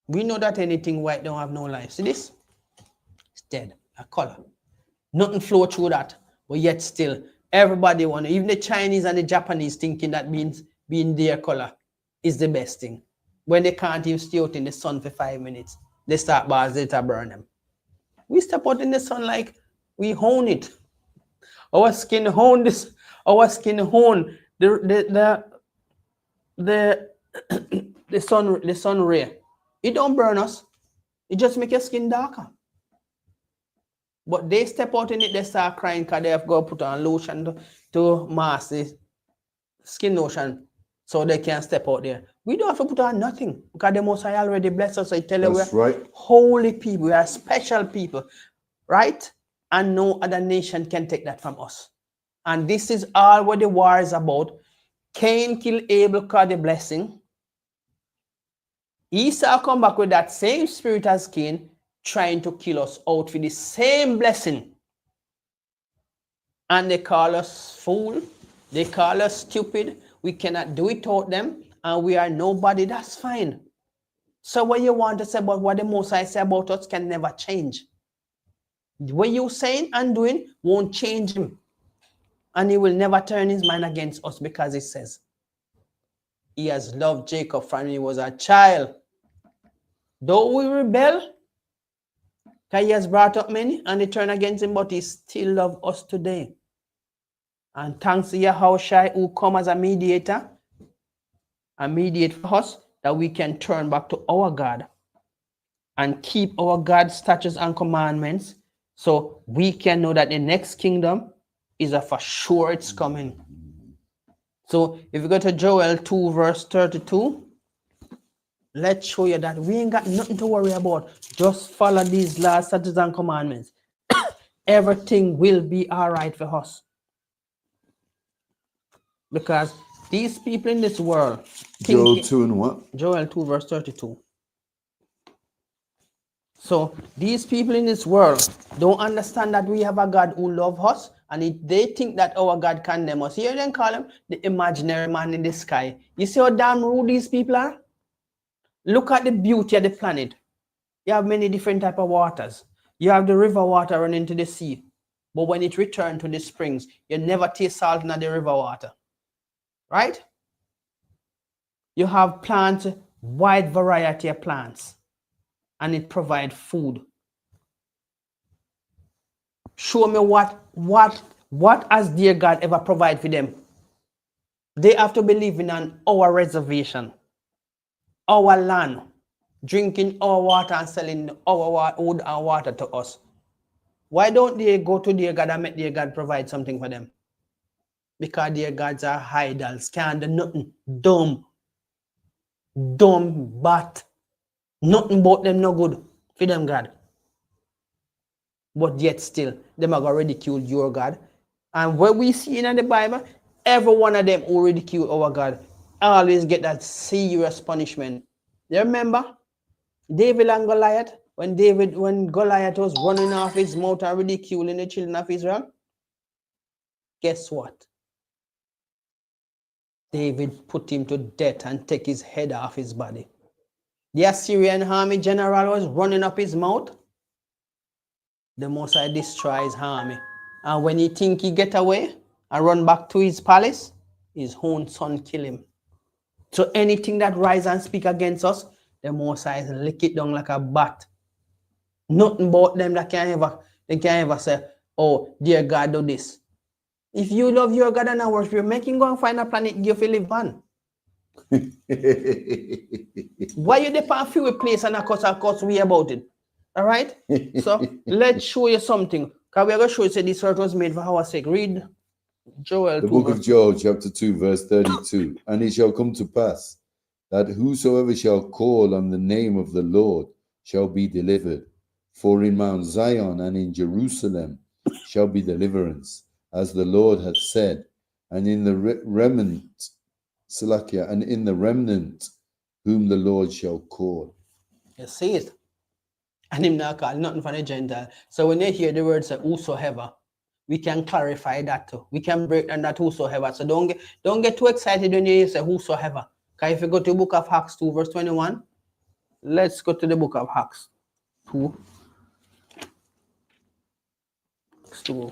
We know that anything white don't have no life. See this? It's dead. A color. Nothing flow through that. But yet still, everybody want to, even the Chinese and the Japanese thinking that means being their color is the best thing. When they can't even stay out in the sun for 5 minutes, they start bars, they start burn them. We step out in the sun like we own it. Our skin own this. Our skin own the sun ray. It don't burn us. It just make your skin darker. But they step out in it, they start crying because they have got to put on lotion to mask the skin lotion so they can step out there. We don't have to put on nothing because the Most High already blessed us. So I tell you, we're holy people, we are special people, right? And no other nation can take that from us. And this is all what the war is about. Cain killed Abel because the blessing. Esau come back with that same spirit as Cain, trying to kill us out for the same blessing. And they call us fool. They call us stupid. We cannot do it without them. And we are nobody. That's fine. So what you want to say about what the Most High say about us can never change. What you saying and doing won't change him. And he will never turn his mind against us because he says he has loved Jacob from when he was a child. Though we rebel, because he has brought up many and they turn against him, but he still loves us today. And thanks to Yahushua who come as a mediator and mediate for us, that we can turn back to our God and keep our God's statutes and commandments, so we can know that the next kingdom is for sure it's coming. So if you go to Joel 2 verse 32, let's show you that we ain't got nothing to worry about. Just follow these laws, statutes, and commandments. Everything will be all right for us. Because these people in this world... Joel 2 and what? Joel 2 verse 32. So these people in this world don't understand that we have a God who loves us, and they think that our God condemns us. Here they call him the imaginary man in the sky. You see how damn rude these people are? Look at the beauty of the planet. You have many different types of waters. You have the river water running into the sea. But when it returns to the springs, you never taste salt in the river water. Right? You have plants, wide variety of plants. And it provides food. Show me what has dear God ever provided for them? They have to be living on our reservation, our land, drinking our water and selling our wood and water to us. Why don't they go to their God and make their God provide something for them? Because their gods are idols, can't do nothing. Dumb, but nothing about them no good for them God. But yet still, them are going to ridicule your God. And what we see in the Bible, every one of them who ridicule our God always get that serious punishment. You remember David and Goliath? When Goliath was running off his mouth and ridiculing the children of Israel, guess what? David put him to death and take his head off his body. The Assyrian army general was running up his mouth. The Most High destroys his army. And when he think he get away and run back to his palace, his own son kill him. So anything that rise and speak against us, the Most High lick it down like a bat. Nothing about them that they can ever say, oh, dear God, do this. If you love your God and worship, you're making go and find a planet you feel live on. Why you depend few place and of course we about it? All right? So let's show you something. Because we're going to show you that this earth was made for our sake. Read Joel 2. The book of Joel, chapter 2, verse 32. And it shall come to pass that whosoever shall call on the name of the Lord shall be delivered. For in Mount Zion and in Jerusalem shall be deliverance, as the Lord hath said, and in the remnant, Salakia, and in the remnant whom the Lord shall call. You see it? And him not call nothing for the Gentile. So when they hear the word say whosoever, we can clarify that too. We can break down that whosoever. So don't get too excited when you say whosoever. Because if you go to the book of Acts 2, verse 21, let's go to the book of Acts 2. Acts 2.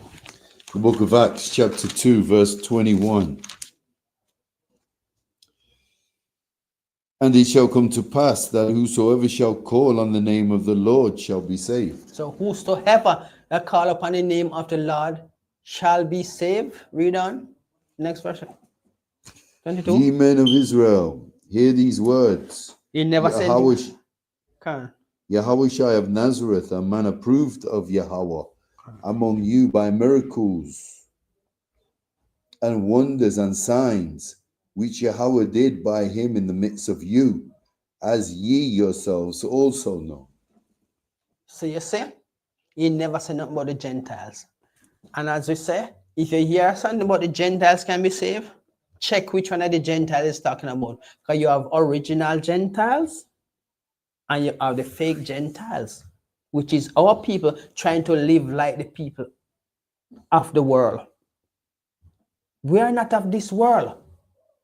The book of Acts, chapter 2, verse 21. And it shall come to pass that whosoever shall call on the name of the Lord shall be saved. So whosoever that call upon the name of the Lord shall be saved. Read on. Next verse. 22. Ye men of Israel, hear these words. He never said Yahushua of Nazareth, a man approved of Yahweh, among you by miracles and wonders and signs, which Yahweh did by him in the midst of you, as ye yourselves also know. So you see, he never said nothing about the Gentiles. And as we say, if you hear something about the Gentiles can be saved, check which one of the Gentiles is talking about. Because you have original Gentiles and you have the fake Gentiles, which is our people trying to live like the people of the world. We are not of this world.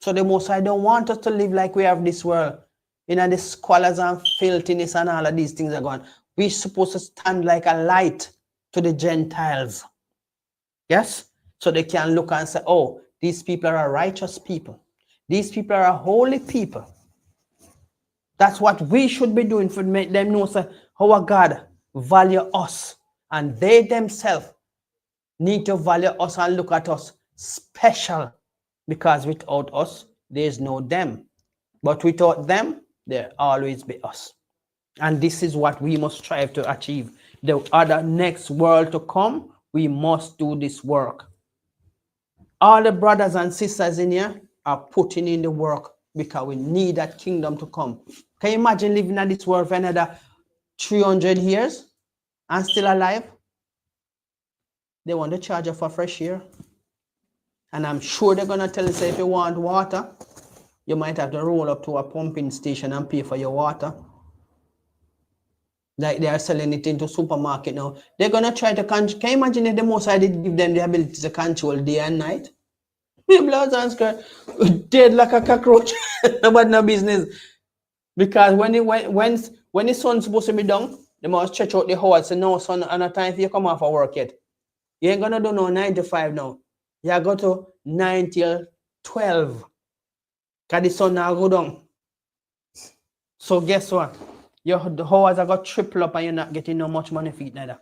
So the Most High don't want us to live like we have this world. You know, the squalors and filthiness and all of these things are gone. We're supposed to stand like a light to the Gentiles. Yes? So they can look and say, oh, these people are righteous people. These people are holy people. That's what we should be doing to make them know that our God value us. And they themselves need to value us and look at us special. Because without us, there is no them. But without them, there always be us. And this is what we must strive to achieve. The other next world to come, we must do this work. All the brothers and sisters in here are putting in the work because we need that kingdom to come. Can you imagine living in this world for another 300 years and still alive? They want to charge you for fresh air. And I'm sure they're going to tell you, say, if you want water, you might have to roll up to a pumping station and pay for your water. Like they are selling it into supermarket now. They're going to try to control. Can you imagine if the Most High did give them the ability to control day and night? Blood and skirt dead like a cockroach. Nobody no business. Because when the sun's supposed to be done, they must stretch out the hours. So no sun and a time for you come off of work yet. You ain't going to do no 9 to 5 now. You go to 9 till 12. Because the sun now go down. So guess what? Your hours are got triple up and you're not getting no much money for it neither.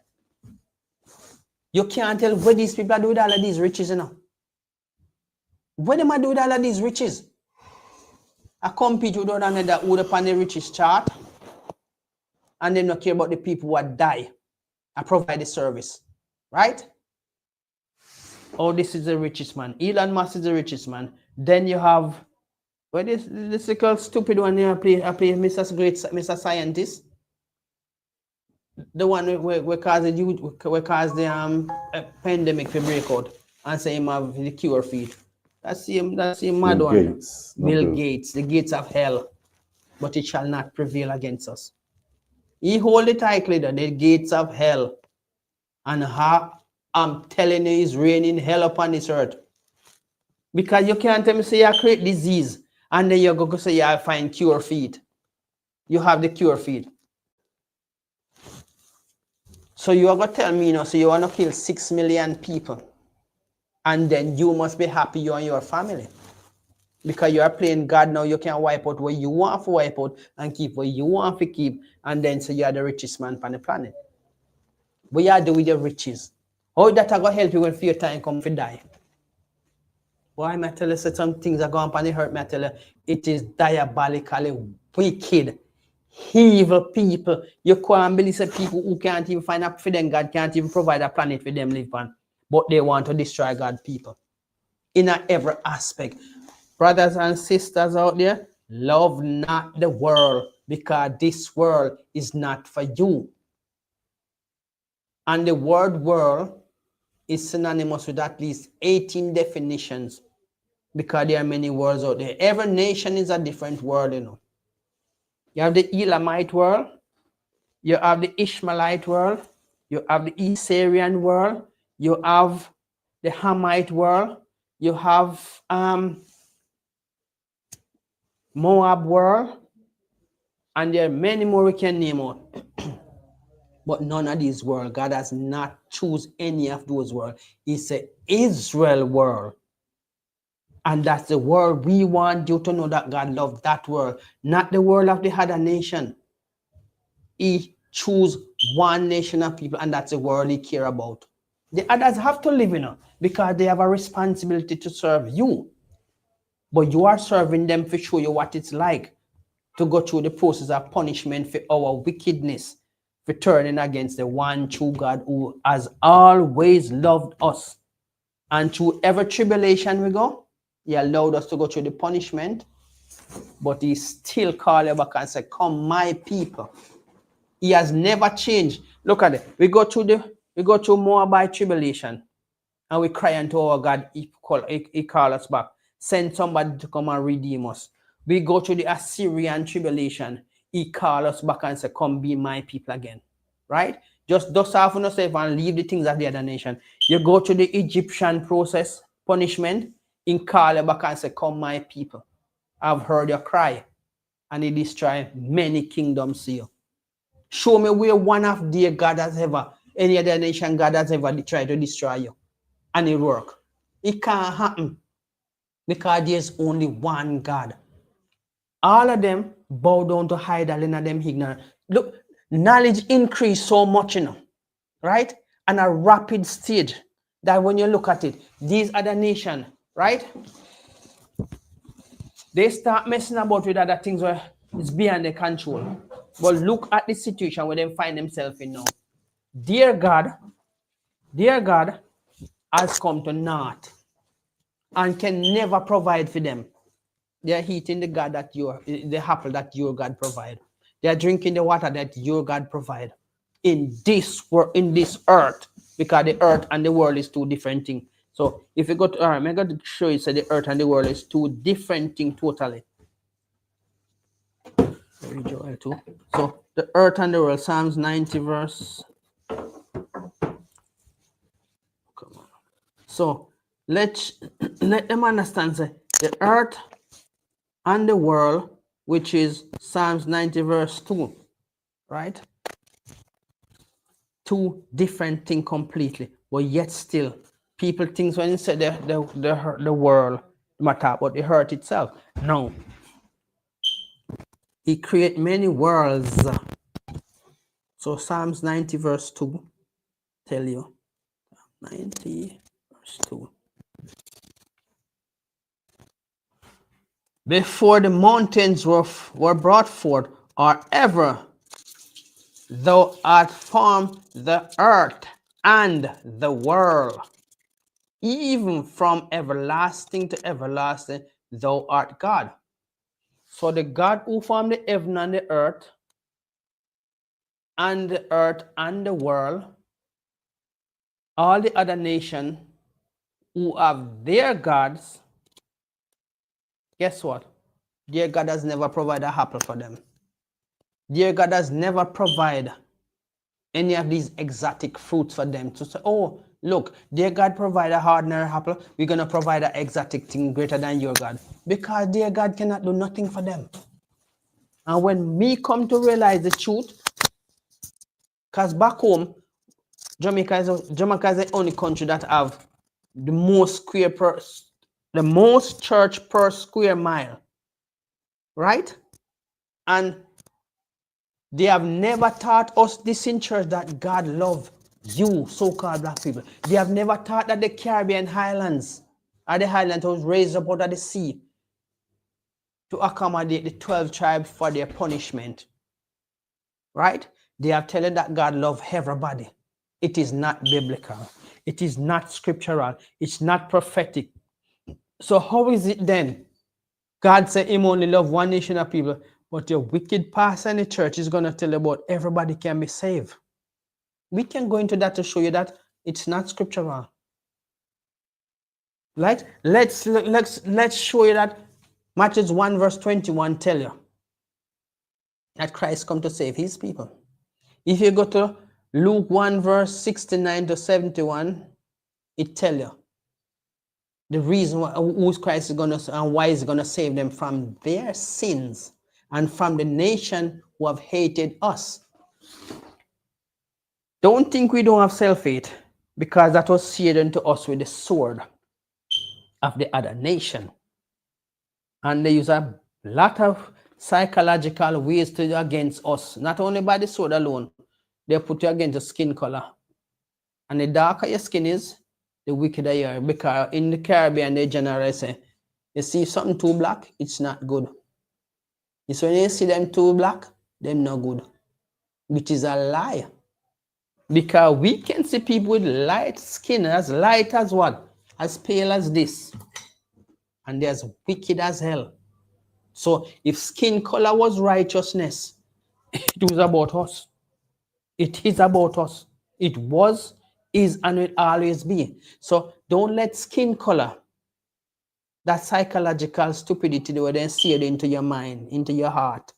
You can't tell what these people are doing with all of these riches, you know. What am I doing with all of these riches? I compete with one another who upon the richest chart and they don't care about the people who die. I provide the service. Right? Oh, this is the richest man. Elon Musk is the richest man. Then you have, what is this little stupid one here? I play Mr. Scientist. The one we cause the pandemic to break out and say him have the cure for it. That's him mad one. Bill Gates, the gates of hell, but it shall not prevail against us. He hold the title, the gates of hell, and I'm telling you, it's raining hell upon this earth. Because you can't tell me say you create disease and then you go say you find cure for it. You have the cure for it. So you are going to tell me, you know, so you want to kill 6 million people and then you must be happy you and your family. Because you are playing God now, you can wipe out what you want to wipe out and keep what you want to keep, and then say you are the richest man on the planet. What you do with your riches? How that are going to help you when fear time come to die? Why am I tell you some things are going on the hurt? Me tell you, it is diabolically wicked, evil people. You can't believe some people who can't even find a for them. God can't even provide a planet for them live on, but they want to destroy God people in every aspect. Brothers and sisters out there, love not the world, because this world is not for you. And the word world is synonymous with at least 18 definitions, because there are many words out there. Every nation is a different world, you know. You have the Elamite world, you have the Ishmaelite world, you have the Assyrian world, you have the Hamite world, you have Moab world, and there are many more we can name out. But none of these world, God has not choose any of those world. It's an Israel world. And that's the world we want you to know, that God loved that world, not the world of the other nation. He choose one nation of people, and that's the world he care about. The others have to live in it because they have a responsibility to serve you. But you are serving them to show you what it's like to go through the process of punishment for our wickedness, for turning against the one true God who has always loved us. And through every tribulation we go, he allowed us to go through the punishment, but he still called you back and said, come my people. He has never changed. Look at it. We go through Moabite tribulation, and we cry unto our God. He call us back. Send somebody to come and redeem us. We go through the Assyrian tribulation. He call us back and say, come be my people again. Right? Just dust off on yourself and leave the things of the other nation. You go through the Egyptian process, punishment. He call you back and say, come my people. I've heard your cry. And he destroy many kingdoms here. Show me where one of their God has ever, any other nation God has ever tried to destroy you. And it work. It can't happen. Because there's only one God. All of them bow down to idol, and them ignorant. Look, knowledge increase so much, you know, right? And a rapid stage that when you look at it, these other nations, right? They start messing about with other things where it's beyond their control. But look at the situation where they find themselves in now. Dear God has come to naught and can never provide for them. They are eating the apple that your God provide. They are drinking the water that your God provide in this earth, because the earth and the world is two different things. So if you go to I'm going to show you, so the earth and the world is two different things totally. So the earth and the world, Psalms 90 verse. Come on. So let them understand, say, the earth and the world, which is Psalms 90 verse 2, right? Two different things completely, but yet still people think when you say the world matter about the earth itself. No. He create many worlds. So Psalms 90 verse 2 tell you. 90 verse 2. Before the mountains were brought forth, or ever thou art formed the earth and the world, even from everlasting to everlasting, thou art God. So the God who formed the heaven and the earth and the world, all the other nations who have their gods, guess what? Their God has never provided an apple for them. Their God has never provided any of these exotic fruits for them to say, oh, look, their God provide a ordinary apple, we're going to provide an exotic thing greater than your God. Because their God cannot do nothing for them. And when me come to realize the truth, because back home, Jamaica is the only country that have the most square the most church per square mile, right? And they have never taught us this in church, that God love you, so-called black people. They have never taught that the Caribbean Highlands or the Highlands was raised up out of the sea to accommodate the 12 tribes for their punishment, right? They have told that God love everybody. It is not biblical. It is not scriptural. It's not prophetic. So how is it then? God said him only love one nation of people, but your wicked pastor in the church is going to tell you about everybody can be saved. We can go into that to show you that it's not scriptural. Right? Let's show you that Matthew 1 verse 21 tell you that Christ come to save his people. If you go to Luke 1 verse 69 to 71, it tell you the reason why who's Christ is going to and why he's going to save them from their sins and from the nation who have hated us. Don't think we don't have self-hate, because that was seared unto us with the sword of the other nation. And they use a lot of psychological ways to do against us, not only by the sword alone. They put you against the skin color. And the darker your skin is, the wickeder you are. Because in the Caribbean, they generally say, you see something too black, it's not good. It's when you see them too black, them not good. Which is a lie. Because we can see people with light skin, as light as what? As pale as this. And they're as wicked as hell. So if skin color was righteousness, it was about us. It is about us. It was, is, and will always be. So don't let skin color, that psychological stupidity, they will then sear into your mind, into your heart,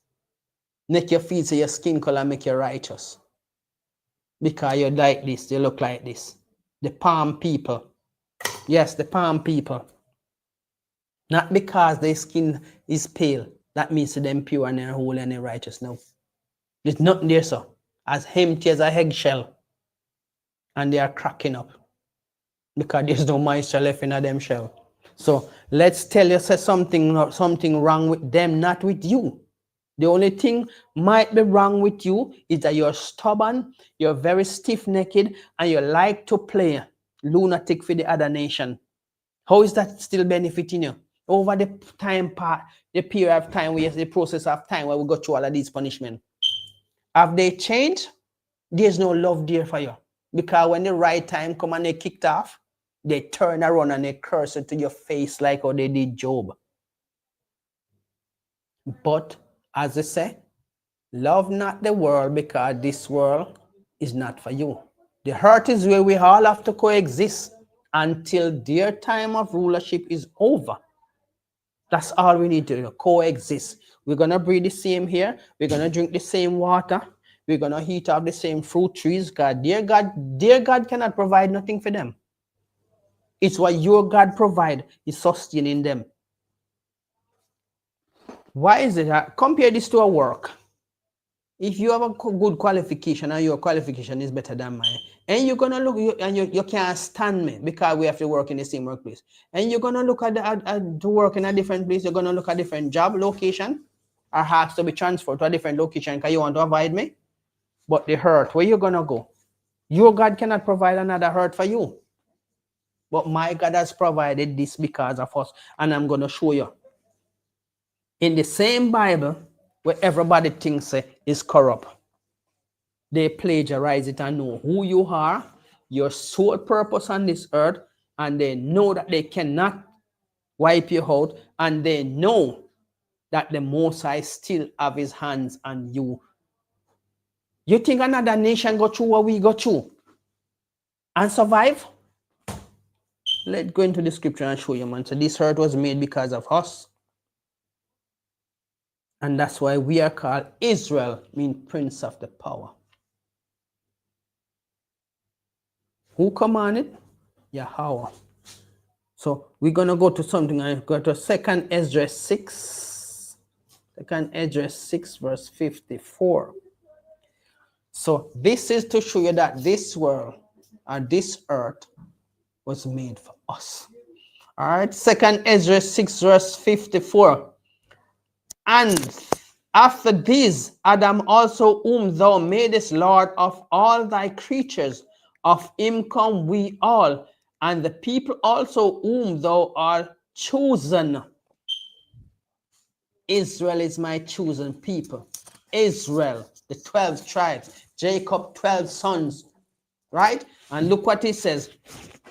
make you feel so your skin color make you righteous. Because you're like this, you look like this. The palm people. Yes, the palm people. Not because their skin is pale, that means them pure and they're holy and they're righteous. No. There's nothing there, so. As empty as a eggshell. And they are cracking up. Because there's no moisture left in them shell. So let's tell you say something wrong with them, not with you. The only thing might be wrong with you is that you're stubborn, you're very stiff-necked, and you like to play lunatic for the other nation. How is that still benefiting you? Over the time part, the period of time, the process of time where we go through all of these punishments. Have they changed? There's no love there for you. Because when the right time come and they kicked off, they turn around and they curse it to your face like how they did Job. But as I say, love not the world, because this world is not for you. The hurt is where we all have to coexist until their time of rulership is over. That's all we need to do, coexist. We're going to breathe the same air. We're going to drink the same water. We're going to eat off the same fruit trees. Dear God cannot provide nothing for them. It's what your God provide is sustaining them. Why is it that? Compare this to a work. If you have a good qualification and your qualification is better than mine, and you're going to look, and you can't stand me because we have to work in the same workplace, and you're going to look at to work in a different place, you're going to look at a different job location, or has to be transferred to a different location because you want to avoid me. But the hurt, where you going to go? Your God cannot provide another hurt for you. But my God has provided this because of us, and I'm going to show you. In the same Bible, where everybody thinks is corrupt, they plagiarize it and know who you are, your sole purpose on this earth, and they know that they cannot wipe you out, and they know that the Most High still have his hands on you. You think another nation go through what we go through and survive? Let's go into the scripture and show you, man. So this earth was made because of us. And that's why we are called Israel, mean prince of the power. Who commanded? Yahweh. So we're going to go to something. I go to 2 Ezra 6. 2 Ezra 6 verse 54. So this is to show you that this world or this earth was made for us. All right, second Ezra 6 verse 54. And after this, Adam also, whom thou madest Lord of all thy creatures, of him come we all, and the people also whom thou art chosen. Israel is my chosen people. Israel, the 12 tribes, Jacob, 12 sons, right? And look what he says,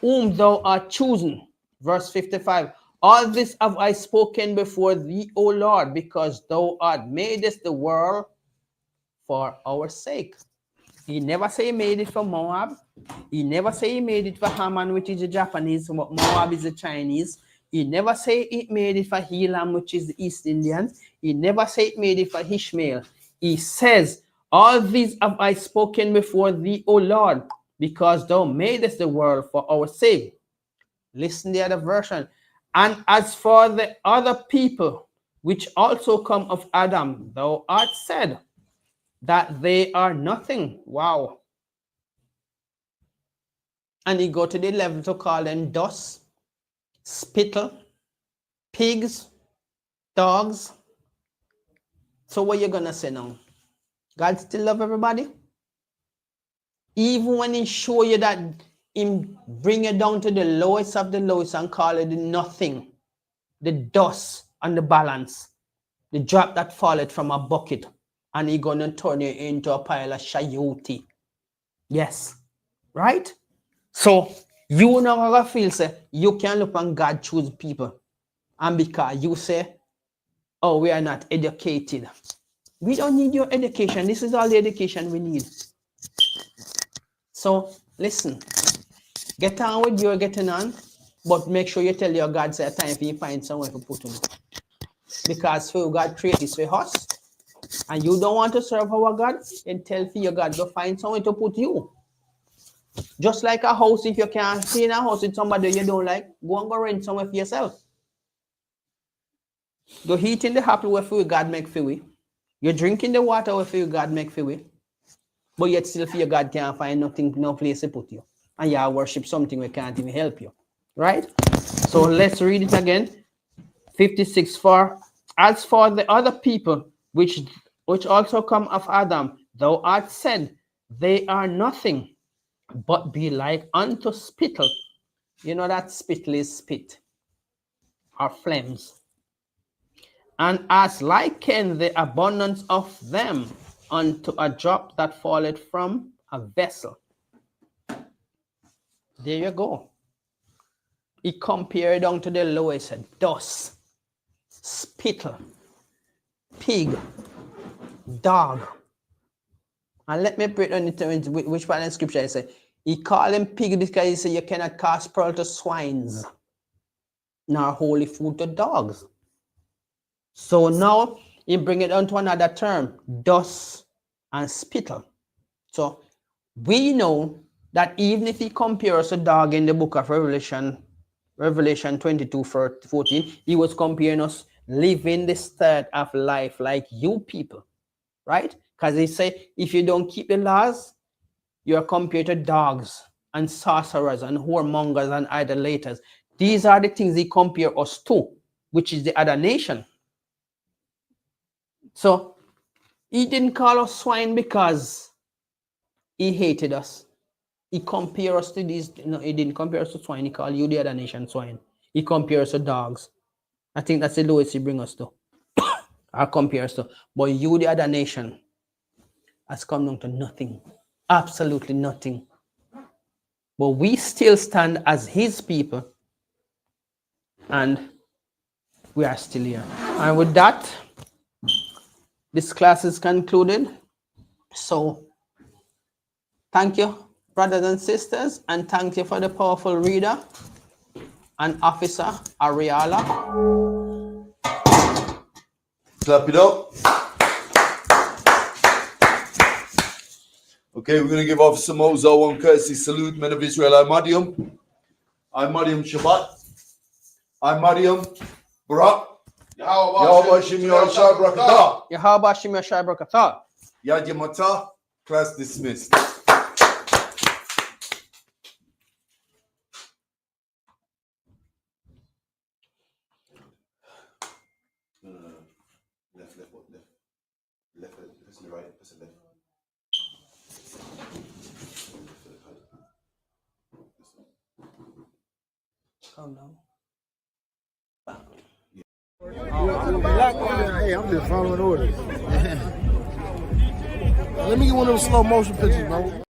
whom thou art chosen. Verse 55. All this have I spoken before thee, O Lord, because thou art madest the world for our sake. He never say he made it for Moab. He never say he made it for Haman, which is the Japanese, Moab is the Chinese. He never say it made it for Elam, which is the East Indian. He never say it made it for Ishmael. He says, all these have I spoken before thee, O Lord, because thou madest the world for our sake. Listen to the other version. And as for the other people, which also come of Adam, thou art said that they are nothing. Wow. And he go to the level to call them dust, spittle, pigs, dogs. So what you gonna say now? God still love everybody? Even when he show you that him bring you down to the lowest of the lowest and call it nothing, the dust on the balance, the drop that falleth from a bucket, and he gonna turn you into a pile of shayuti. Yes, right? So you no longer feel say you can look on God choose people, and because you say, oh, we are not educated. We don't need your education. This is all the education we need. So listen, get on with your getting on, but make sure you tell your God say a time for you find somewhere to put him. Because for God created this for us, and you don't want to serve our God, then tell for your God to find somewhere to put you. Just like a house, if you can't stay in a house with somebody you don't like, go and go rent somewhere for yourself. The heat in the apple where for God make for we. You're drinking the water where for God make for we. But yet still for your God can't find nothing, no place to put you. And you worship something we can't even help you. Right? So let's read it again. 56. For as for the other people which also come of Adam, thou art said, they are nothing, but be like unto spittle. You know that spittle is spit or flames. And as liken the abundance of them unto a drop that falleth from a vessel. There you go. He compared down to the lowest, dust, spittle, pig, dog. And let me break down into which part in scripture I say. He called him pig because he said you cannot cast pearl to swines, nor holy food to dogs. So now he bring it down to another term, dust and spittle. So we know that even if he compares a dog in the book of Revelation 22:14, he was comparing us living the state of life like you people, right? Because he said, if you don't keep the laws, you are compared to dogs and sorcerers and whoremongers and idolaters. These are the things he compare us to, which is the other nation. So he didn't call us swine because he hated us. He compared us to these. No, he didn't compare us to swine. He called you the other nation swine. He compares us to dogs. I think that's the lowest he brings us to. Or compares to. But you, the other nation, has come down to nothing. Absolutely nothing. But we still stand as his people. And we are still here. And with that, this class is concluded. So thank you, brothers and sisters, and thank you for the powerful reader and officer Ariala. Clap it up. Okay, we're going to give Officer Mozo one courtesy salute, men of Israel. I'm Mariam. I'm Mariam Shabbat. I'm Mariam Barak. Yahweh Shem Yahshua Brakatah. Yahweh Shem Yahshua Brakatah. Yad Yamata. Class dismissed. Calm down. Hey, I'm just following orders. Let me get one of those slow motion pictures, bro.